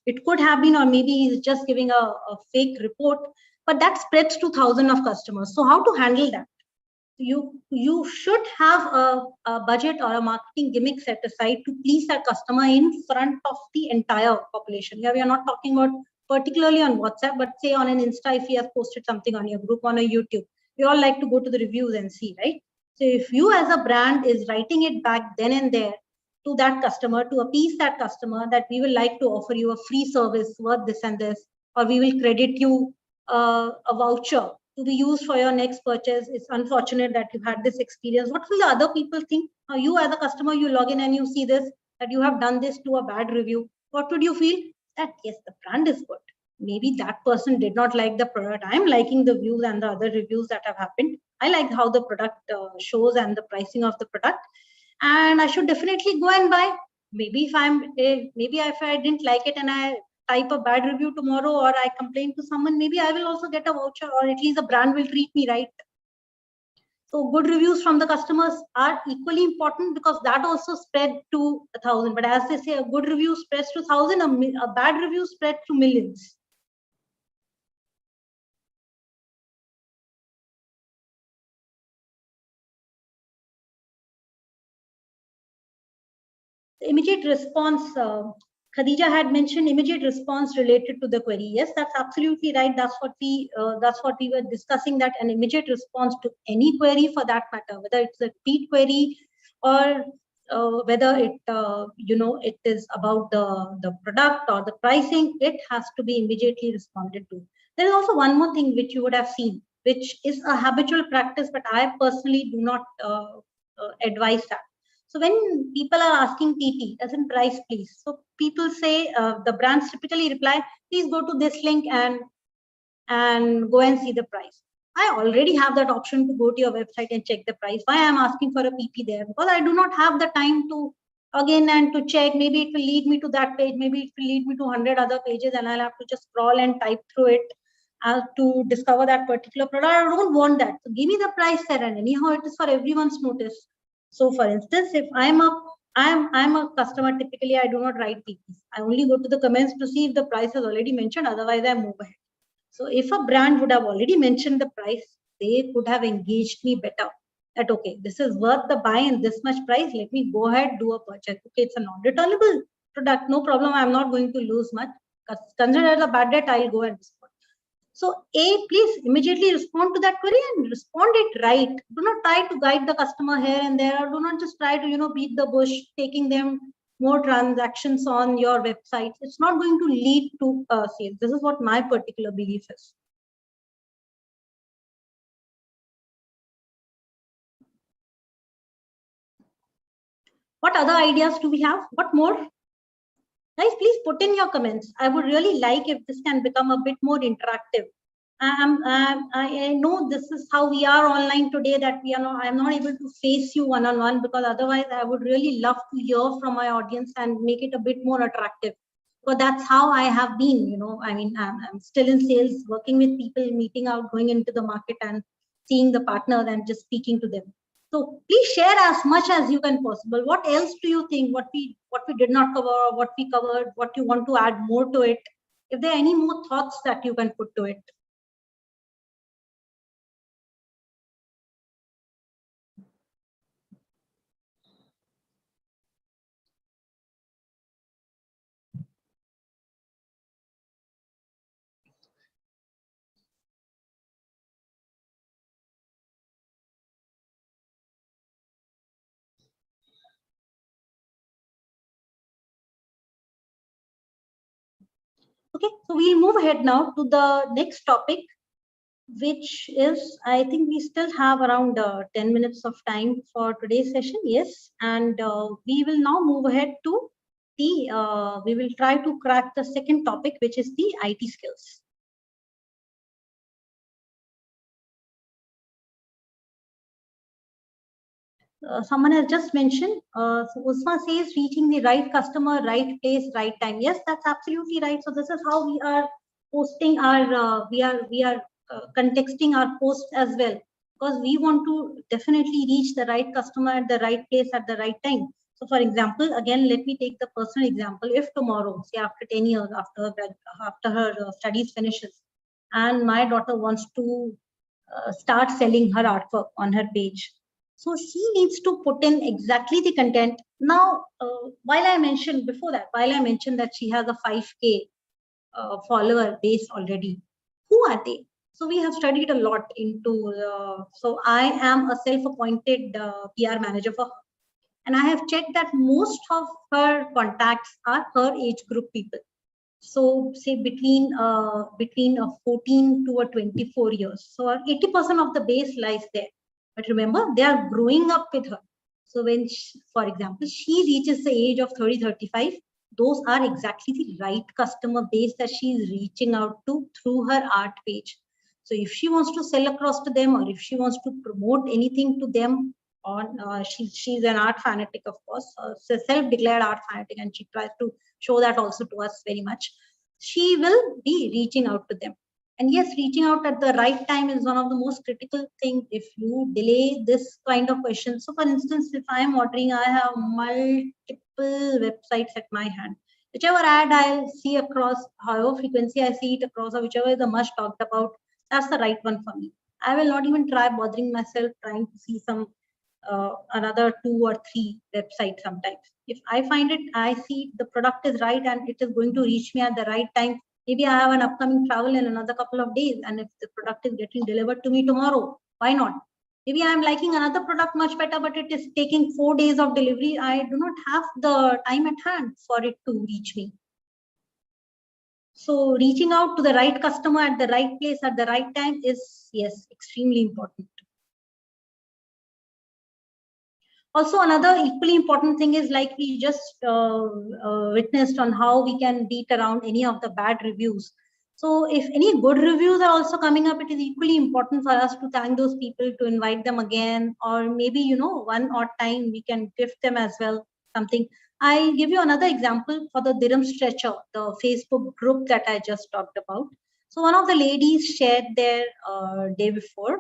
It could have been, or maybe he's just giving a fake report, but that spreads to thousands of customers. So how to handle that? You should have a budget or a marketing gimmick set aside to please that customer in front of the entire population. Here we are not talking about particularly on WhatsApp, but say on an Insta, if you have posted something on your group on a YouTube, we all like to go to the reviews and see, right? So if you as a brand is writing it back then and there to that customer to appease that customer that we will like to offer you a free service worth this and this, or we will credit you a voucher to be used for your next purchase. It's unfortunate that you had this experience. What will the other people think? You as a customer, you log in and you see this, that you have done this to a bad review. What would you feel? That yes, the brand is good. Maybe that person did not like the product. I'm liking the views and the other reviews that have happened. I like how the product shows and the pricing of the product. And I should definitely go and buy. Maybe if I didn't like it and I type a bad review tomorrow or I complain to someone, maybe I will also get a voucher, or at least the brand will treat me right. So good reviews from the customers are equally important because that also spread to 1,000. But as they say, a good review spreads to 1,000, a bad review spreads to millions. The immediate response, Khadija had mentioned immediate response related to the query. Yes, that's absolutely right. That's what we were discussing, that an immediate response to any query for that matter, whether it's a repeat query or whether it is about the product or the pricing, it has to be immediately responded to. There is also one more thing which you would have seen, which is a habitual practice, but I personally do not advise that. So when people are asking PP, as in price, please. So people say, the brands typically reply, please go to this link and go and see the price. I already have that option to go to your website and check the price. Why I'm asking for a PP there? Because I do not have the time to again and to check. Maybe it will lead me to that page. Maybe it will lead me to 100 other pages and I'll have to just scroll and type through it to discover that particular product. I don't want that. So give me the price there, and anyhow it is for everyone's notice. So for instance, if I'm a customer, typically I do not write PPs. I only go to the comments to see if the price is already mentioned, otherwise I move ahead. So if a brand would have already mentioned the price, they could have engaged me better. That okay, this is worth the buy in this much price, let me go ahead, do a purchase. Okay, it's a non-returnable product, no problem, I'm not going to lose much. Consider it a bad debt, I'll go and respond. So please immediately respond to that query and respond it right. Do not try to guide the customer here and there, or do not just try to, beat the bush, taking them more transactions on your website. It's not going to lead to sales. This is what my particular belief is. What other ideas do we have? What more? Guys, please put in your comments. I would really like if this can become a bit more interactive. I know this is how we are online today, that I'm not able to face you one-on-one, because otherwise I would really love to hear from my audience and make it a bit more attractive. But that's how I have been, I'm still in sales, working with people, meeting out, going into the market and seeing the partners and just speaking to them. So please share as much as you can possible. What else do you think? What we did not cover, or what we covered, what you want to add more to it? If there are any more thoughts that you can put to it. Okay, so we'll move ahead now to the next topic, which is, I think we still have around 10 minutes of time for today's session. Yes, and we will now move ahead to the, we will try to crack the second topic, which is the IT skills. Someone has just mentioned, so Usma says reaching the right customer, right place, right time. Yes, that's absolutely right. So this is how we are posting our, we are contexting our posts as well, because we want to definitely reach the right customer at the right place at the right time. So for example, again, let me take the personal example. If tomorrow, say after 10 years, after her studies finishes, and my daughter wants to start selling her artwork on her page, so she needs to put in exactly the content. Now, while I mentioned that she has a 5K follower base already, who are they? So we have studied a lot into, so I am a self-appointed PR manager for her. And I have checked that most of her contacts are her age group people. So say between 14 to 24 years. So 80% of the base lies there. But remember, they are growing up with her. So when, for example, she reaches the age of 30, 35, those are exactly the right customer base that she is reaching out to through her art page. So if she wants to sell across to them, or if she wants to promote anything to them on, she's an art fanatic, of course, self-declared art fanatic, and she tries to show that also to us very much. She will be reaching out to them. And yes, reaching out at the right time is one of the most critical things. If you delay this kind of question, so for instance, if I am ordering, I have multiple websites at my hand. Whichever ad I see across, however frequency I see it across, or whichever is the much talked about, that's the right one for me. I will not even try bothering myself trying to see some another 2 or 3 websites sometimes. If I find it, I see the product is right and it is going to reach me at the right time. Maybe I have an upcoming travel in another couple of days, and if the product is getting delivered to me tomorrow, why not? Maybe I'm liking another product much better, but it is taking 4 days of delivery. I do not have the time at hand for it to reach me. So reaching out to the right customer at the right place at the right time is, yes, extremely important. Also, another equally important thing is, like we just witnessed on how we can beat around any of the bad reviews. So if any good reviews are also coming up, it is equally important for us to thank those people, to invite them again, or maybe, you know, one odd time we can gift them as well something. I give you another example for the Dirham Stretcher, the Facebook group that I just talked about. So one of the ladies shared their day before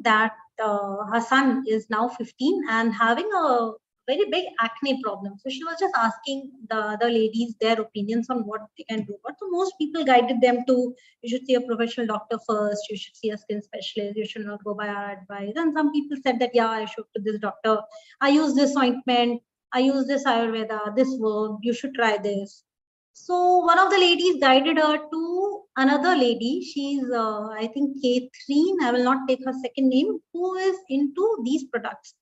that her son is now 15 and having a very big acne problem. So she was just asking the other ladies their opinions on what they can do. But so most people guided them to, you should see a professional doctor first, you should see a skin specialist, you should not go by our advice. And some people said that, yeah, I should to this doctor, I use this ointment, I use this Ayurveda, this work, you should try this. So one of the ladies guided her to another lady. She's, I think, Catherine. I will not take her second name, who is into these products.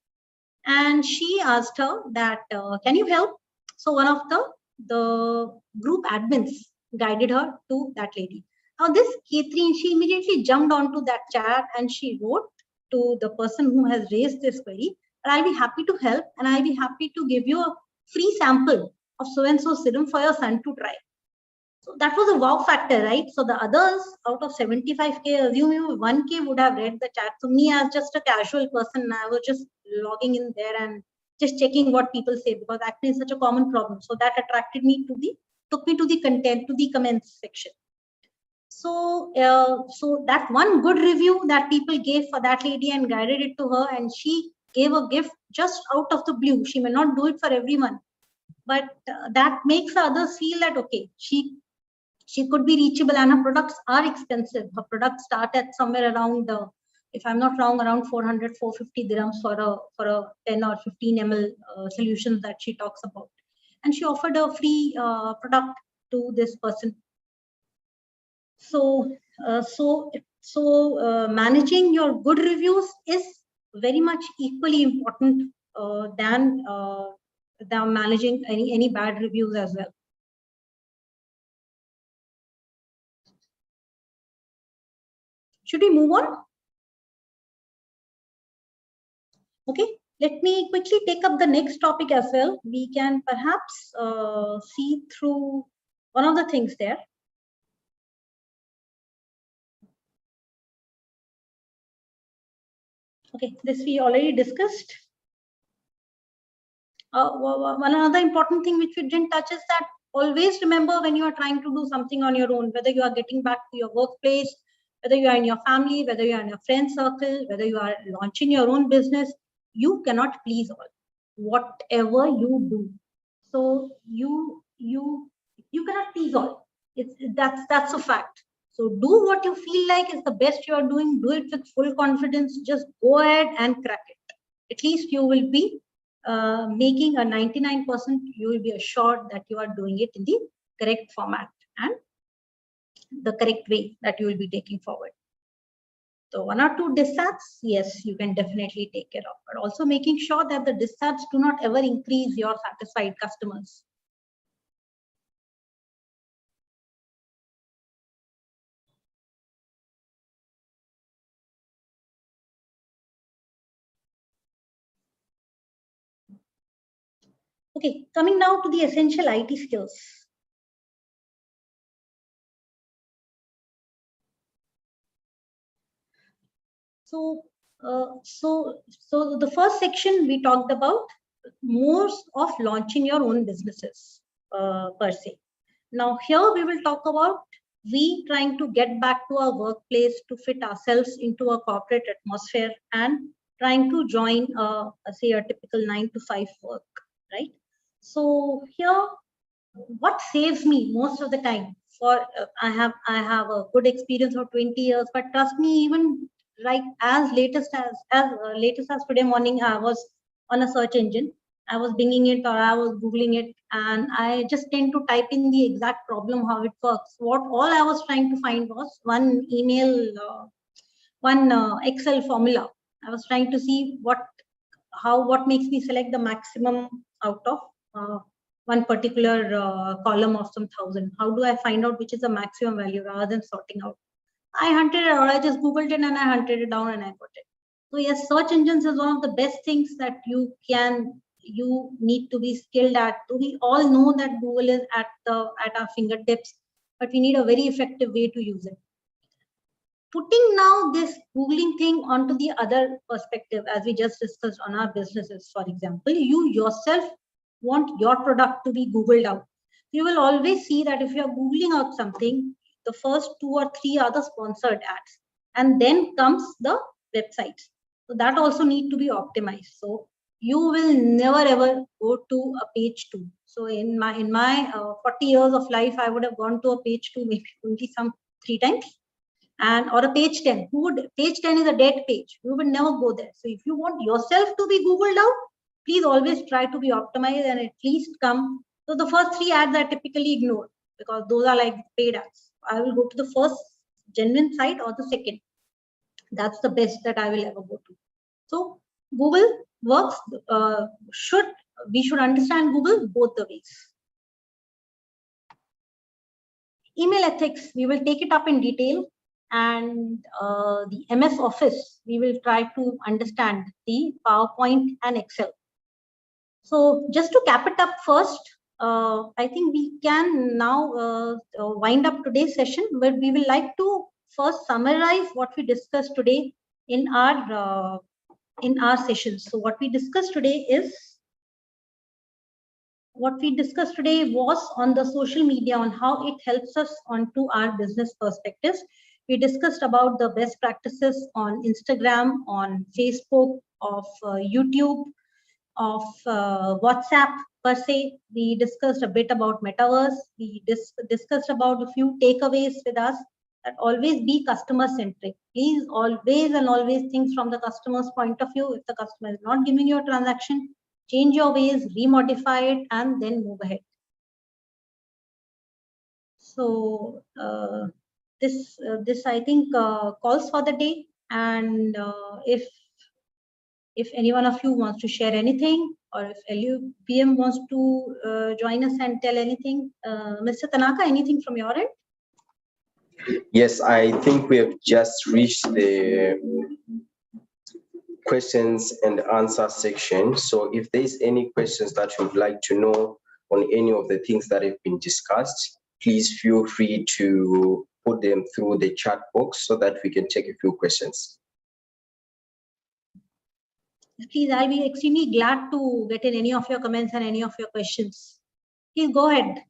And she asked her that, can you help? So one of the group admins guided her to that lady. Now this Catherine, she immediately jumped onto that chat and she wrote to the person who has raised this query, I'll be happy to help and I'll be happy to give you a free sample of so-and-so serum for your son to try. So that was a wow factor, right? So the others out of 75K, assume 1K would have read the chat. So me as just a casual person, I was just logging in there and just checking what people say, because acne is such a common problem. So that attracted me to took me to the content, to the comments section. So, so that one good review that people gave for that lady and guided it to her, and she gave a gift just out of the blue. She may not do it for everyone, but that makes others feel that, okay, she could be reachable, and her products are expensive. Her products start at somewhere around, if I'm not wrong, around 400, 450 dirhams for a 10 or 15 ml solutions that she talks about. And she offered a free product to this person. So, managing your good reviews is very much equally important than managing any bad reviews as well. Should we move on? Okay, let me quickly take up the next topic as well. We can perhaps see through one of the things there. Okay, this we already discussed. One other important thing which we didn't touch is that always remember when you are trying to do something on your own, whether you are getting back to your workplace, whether you are in your family, whether you are in your friend circle, whether you are launching your own business, you cannot please all, whatever you do. So you cannot please all. That's a fact. So do what you feel like is the best you are doing. Do it with full confidence. Just go ahead and crack it. At least you will be making a 99%. You will be assured that you are doing it in the correct format and the correct way that you will be taking forward. So 1 or 2 dissats, yes, you can definitely take care of, but also making sure that the dissats do not ever increase your satisfied customers. Okay, coming now to the essential IT skills. So the first section we talked about modes of launching your own businesses per se. Now here we will talk about we trying to get back to our workplace to fit ourselves into a corporate atmosphere and trying to join say a typical 9 to 5 work, right? So here, what saves me most of the time for I have a good experience of 20 years, but trust me, even like as latest as today morning, I was on a search engine. I was binging it or I was googling it, and I just tend to type in the exact problem how it works. What all I was trying to find was one email, one Excel formula. I was trying to see what makes me select the maximum out of one particular column of some 1,000. How do I find out which is the maximum value rather than sorting out? I hunted it out. I just Googled it and I hunted it down and I got it. So yes, search engines is one of the best things that you need to be skilled at. So we all know that Google is at our fingertips, but we need a very effective way to use it. Putting now this Googling thing onto the other perspective, as we just discussed on our businesses, for example, you yourself want your product to be Googled out. You will always see that if you are Googling out something, the first 2 or 3 are the sponsored ads, and then comes the websites. So that also need to be optimized. So you will never ever go to a page 2. So in my 40 years of life, I would have gone to a page 2 maybe only some 3 times. And or a page 10. Page 10 is a dead page. You would never go there. So if you want yourself to be Googled out, please always try to be optimized and at least come. So the first 3 ads I typically ignore because those are like paid ads. I will go to the first genuine site or the second. That's the best that I will ever go to. So Google works. We should understand Google both the ways. Email ethics, we will take it up in detail. And the MS Office, we will try to understand the PowerPoint and Excel. So just to cap it up first, I think we can now wind up today's session, but we will like to first summarize what we discussed today in our sessions. So what we discussed today was on the social media, on how it helps us onto our business perspectives. We discussed about the best practices on Instagram, on Facebook, of YouTube, of WhatsApp per se. We discussed a bit about metaverse. We discussed about a few takeaways with us, that always be customer centric. Please always think from the customer's point of view. If the customer is not giving you a transaction, change your ways, remodify it, and then move ahead. So this I think calls for the day. And if any one of you wants to share anything, or if LUBM wants to join us and tell anything, Mr. Tanaka, anything from your end? Yes, I think we have just reached the questions and answer section. So if there's any questions that you'd like to know on any of the things that have been discussed, please feel free to put them through the chat box so that we can take a few questions. Please, I'll be extremely glad to get in any of your comments and any of your questions. Please go ahead.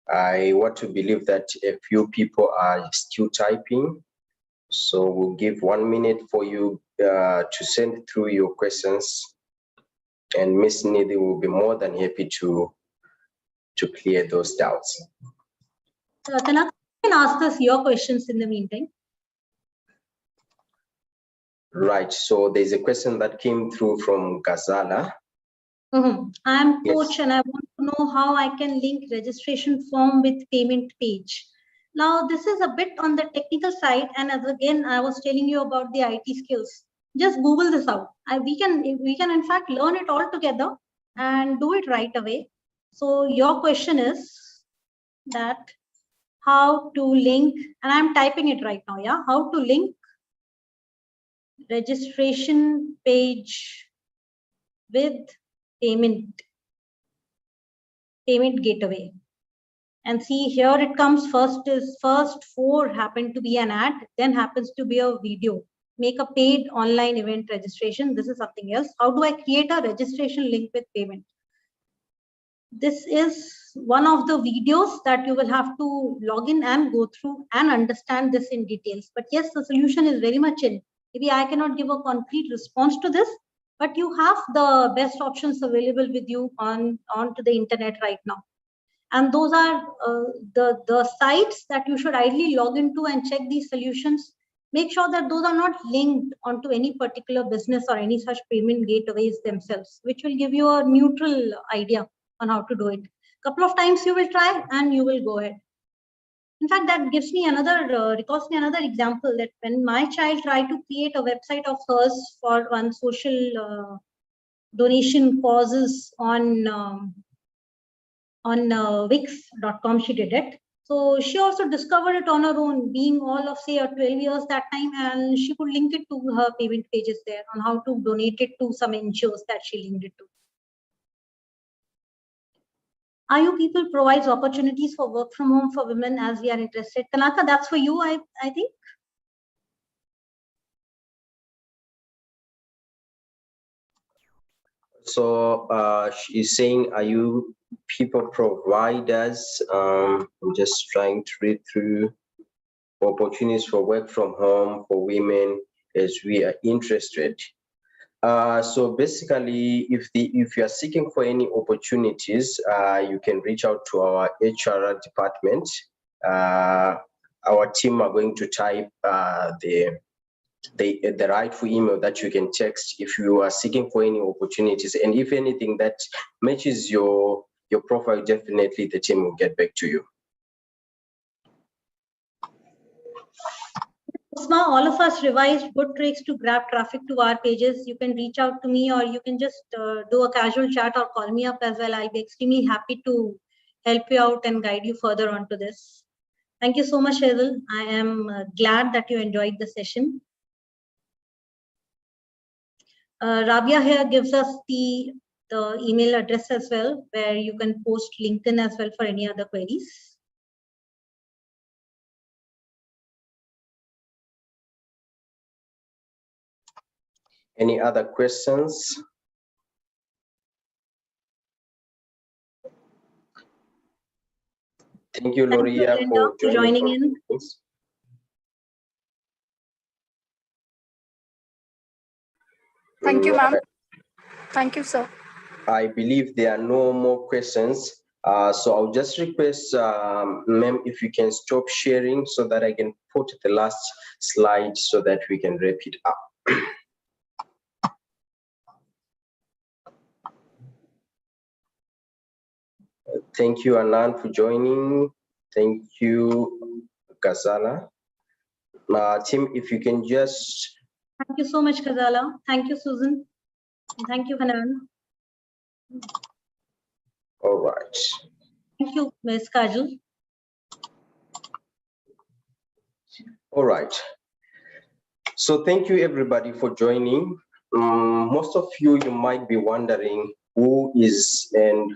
I want to believe that a few people are still typing. So we'll give 1 minute for you to send through your questions, and Miss Nidhi will be more than happy to clear those doubts. Tanaka, you can ask us your questions in the meantime. Right, so there's a question that came through from Gazala. I'm coach and I want to know how I can link registration form with payment page. Now, this is a bit on the technical side, and as again, I was telling you about the IT skills. Just Google this out. We can in fact learn it all together and do it right away. So your question is that how to link, and I'm typing it right now, yeah? How to link registration page with payment gateway. And see, here it comes first 4 happen to be an ad, then happens to be a video. Make a paid online event registration. This is something else. How do I create a registration link with payment? This is one of the videos that you will have to log in and go through and understand this in details. But yes, the solution is very much in. Maybe I cannot give a concrete response to this, but you have the best options available with you onto the internet right now. And those are the sites that you should ideally log into and check these solutions. Make sure that those are not linked onto any particular business or any such payment gateways themselves, which will give you a neutral idea on how to do it. Couple of times you will try and you will go ahead. In fact, that gives me recalls me another example that when my child tried to create a website of hers for one social donation causes on Wix.com, she did it. So she also discovered it on her own, being all of say 12 years that time, and she could link it to her payment pages there on how to donate it to some NGOs that she linked it to. IU people provides opportunities for work from home for women as we are interested. Tanaka, that's for you, I think. So she's saying, are you people providers? I'm just trying to read through opportunities for work from home for women as we are interested. So basically, if you are seeking for any opportunities, you can reach out to our HR department. Our team are going to type the rightful email that you can text if you are seeking for any opportunities, and if anything that matches your profile, definitely the team will get back to you. Usma, all of us revised good tricks to grab traffic to our pages. You can reach out to me, or you can just do a casual chat or call me up as well. I'll be extremely happy to help you out and guide you further onto this. Thank you so much, Hazel. I am glad that you enjoyed the session. Rabia here gives us the email address as well, where you can post LinkedIn as well for any other queries. Any other questions? Thank you, Loria, for joining in. Thank you, ma'am. Thank you, sir. I believe there are no more questions. So I'll just request, ma'am, if you can stop sharing so that I can put the last slide so that we can wrap it up. Thank you, Anand, for joining. Thank you, Gazala. Tim, if you can just... Thank you so much, Kazala. Thank you, Susan. And thank you, Hanan. All right. Thank you, Ms. Kajal. All right. So thank you everybody for joining. Most of you might be wondering who is and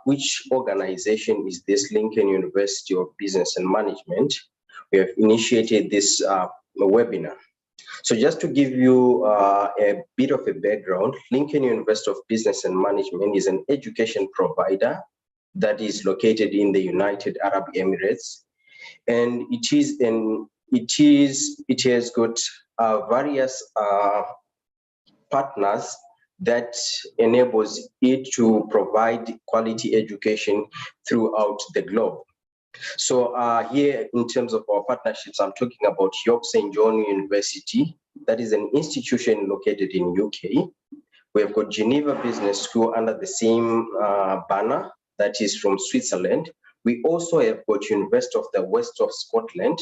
which organization is this Lincoln University of Business and Management. We have initiated this webinar. So just to give you a bit of a background, Lincoln University of Business and Management is an education provider that is located in the United Arab Emirates, and it has got various partners that enables it to provide quality education throughout the globe. So here, in terms of our partnerships, I'm talking about York St. John University. That is an institution located in UK. We have got Geneva Business School under the same banner, that is from Switzerland. We also have got University of the West of Scotland,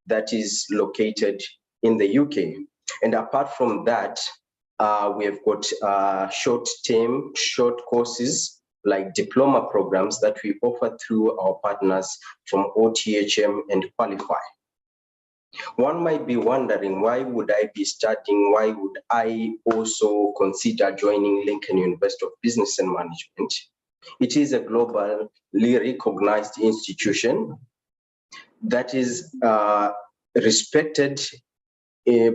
that is located in the UK. And apart from that, we have got short courses like diploma programs that we offer through our partners from OTHM and Qualify. One might be wondering, why would I be studying? Why would I also consider joining Lincoln University of Business and Management? It is a globally recognized institution that is respected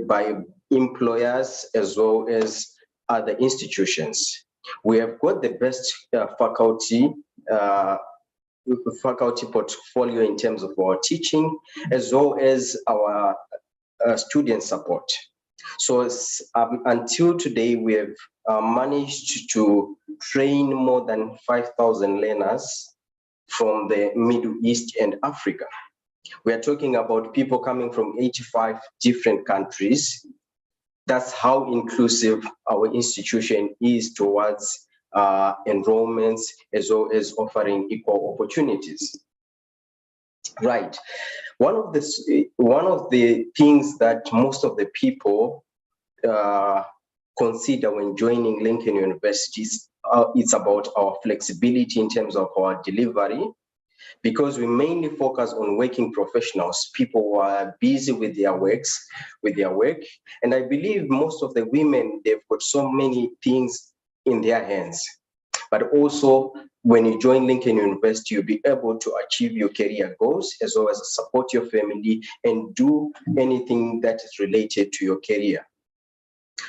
by employers as well as other institutions. We have got the best faculty portfolio in terms of our teaching, as well as our student support. So until today, we have managed to train more than 5,000 learners from the Middle East and Africa. We are talking about people coming from 85 different countries. That's how inclusive our institution is towards enrollments, as well as offering equal opportunities. Right. One of the things that most of the people consider when joining Lincoln Universities, it's about our flexibility in terms of our delivery, because we mainly focus on working professionals, people who are busy with their work. And I believe most of the women, they've got so many things in their hands. But also, when you join Lincoln University, you'll be able to achieve your career goals, as well as support your family and do anything that is related to your career.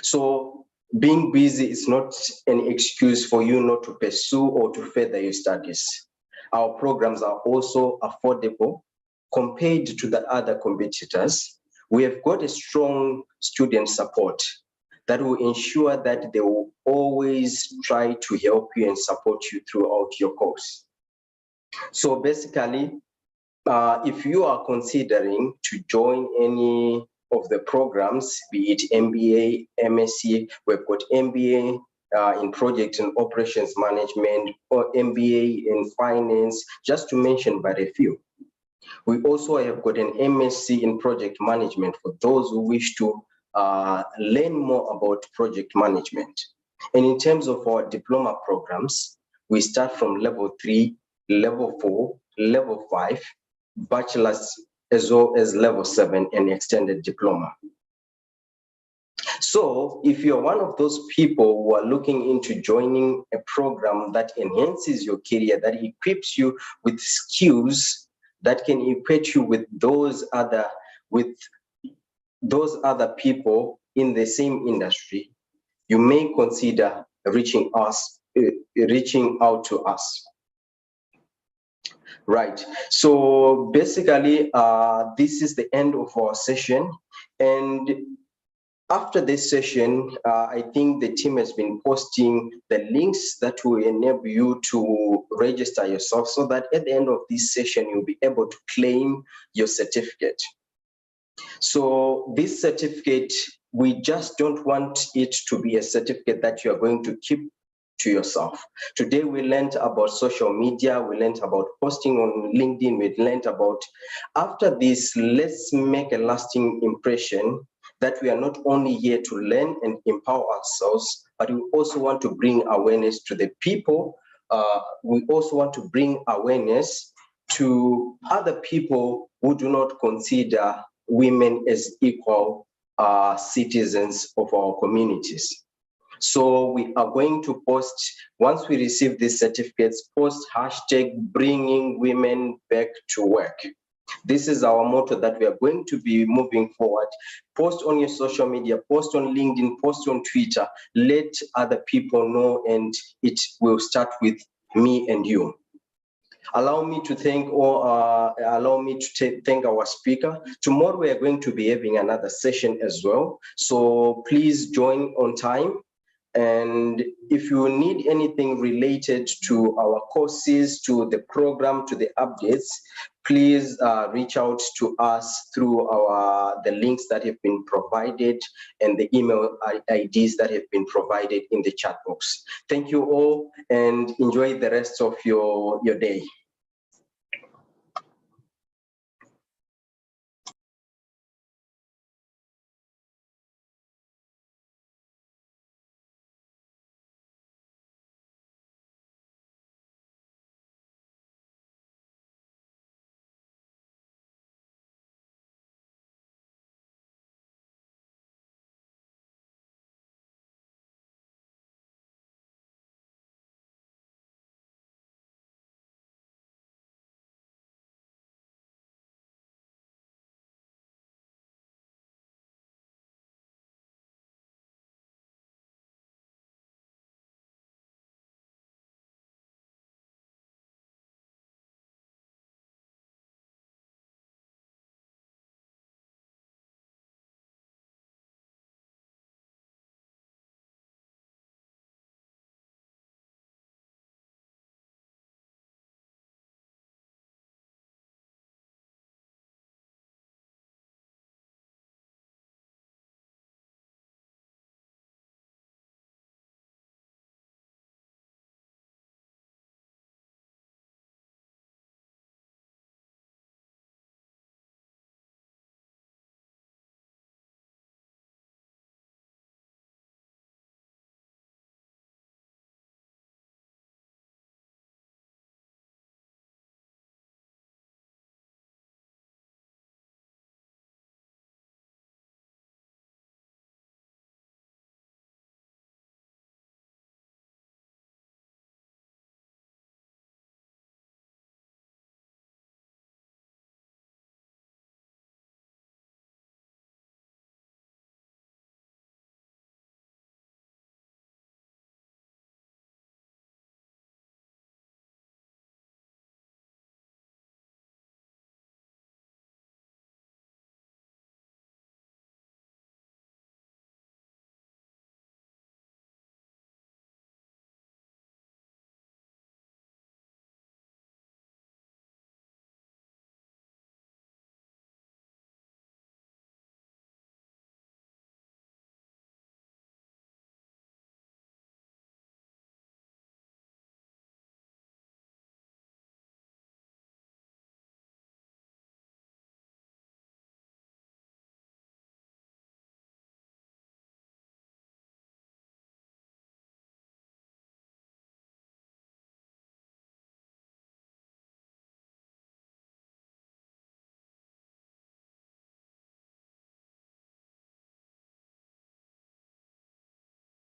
So being busy is not an excuse for you not to pursue or to further your studies. Our programs are also affordable compared to the other competitors. We have got a strong student support that will ensure that they will always try to help you and support you throughout your course. So basically, if you are considering to join any of the programs, be it MBA, MSc, we've got MBA in project and operations management, or MBA in finance, just to mention but a few. We also have got an MSc in project management for those who wish to learn more about project management. And in terms of our diploma programs, we start from level 3, level 4, level 5, bachelor's, as well as level 7 and extended diploma. So if you're one of those people who are looking into joining a program that enhances your career, that equips you with skills that can equate you with those other people in the same industry, you may consider reaching out to us. Right. So basically, this is the end of our session. And after this session, I think the team has been posting the links that will enable you to register yourself, so that at the end of this session, you'll be able to claim your certificate. So this certificate, we just don't want it to be a certificate that you are going to keep to yourself. Today we learned about social media, we learned about posting on LinkedIn, we learned about, after this, let's make a lasting impression that we are not only here to learn and empower ourselves, but we also want to bring awareness to the people. We also want to bring awareness to other people who do not consider women as equal citizens of our communities. So we are going to post, once we receive these certificates, post hashtag bringing women back to work. This is our motto that we are going to be moving forward. Post on your social media, post on LinkedIn, post on Twitter, let other people know, and it will start with me and you. Allow me to thank thank our speaker. Tomorrow we are going to be having another session as well. So please join on time. And if you need anything related to our courses, to the program, to the updates, please reach out to us through the links that have been provided and the email IDs that have been provided in the chat box. Thank you all, and enjoy the rest of your day.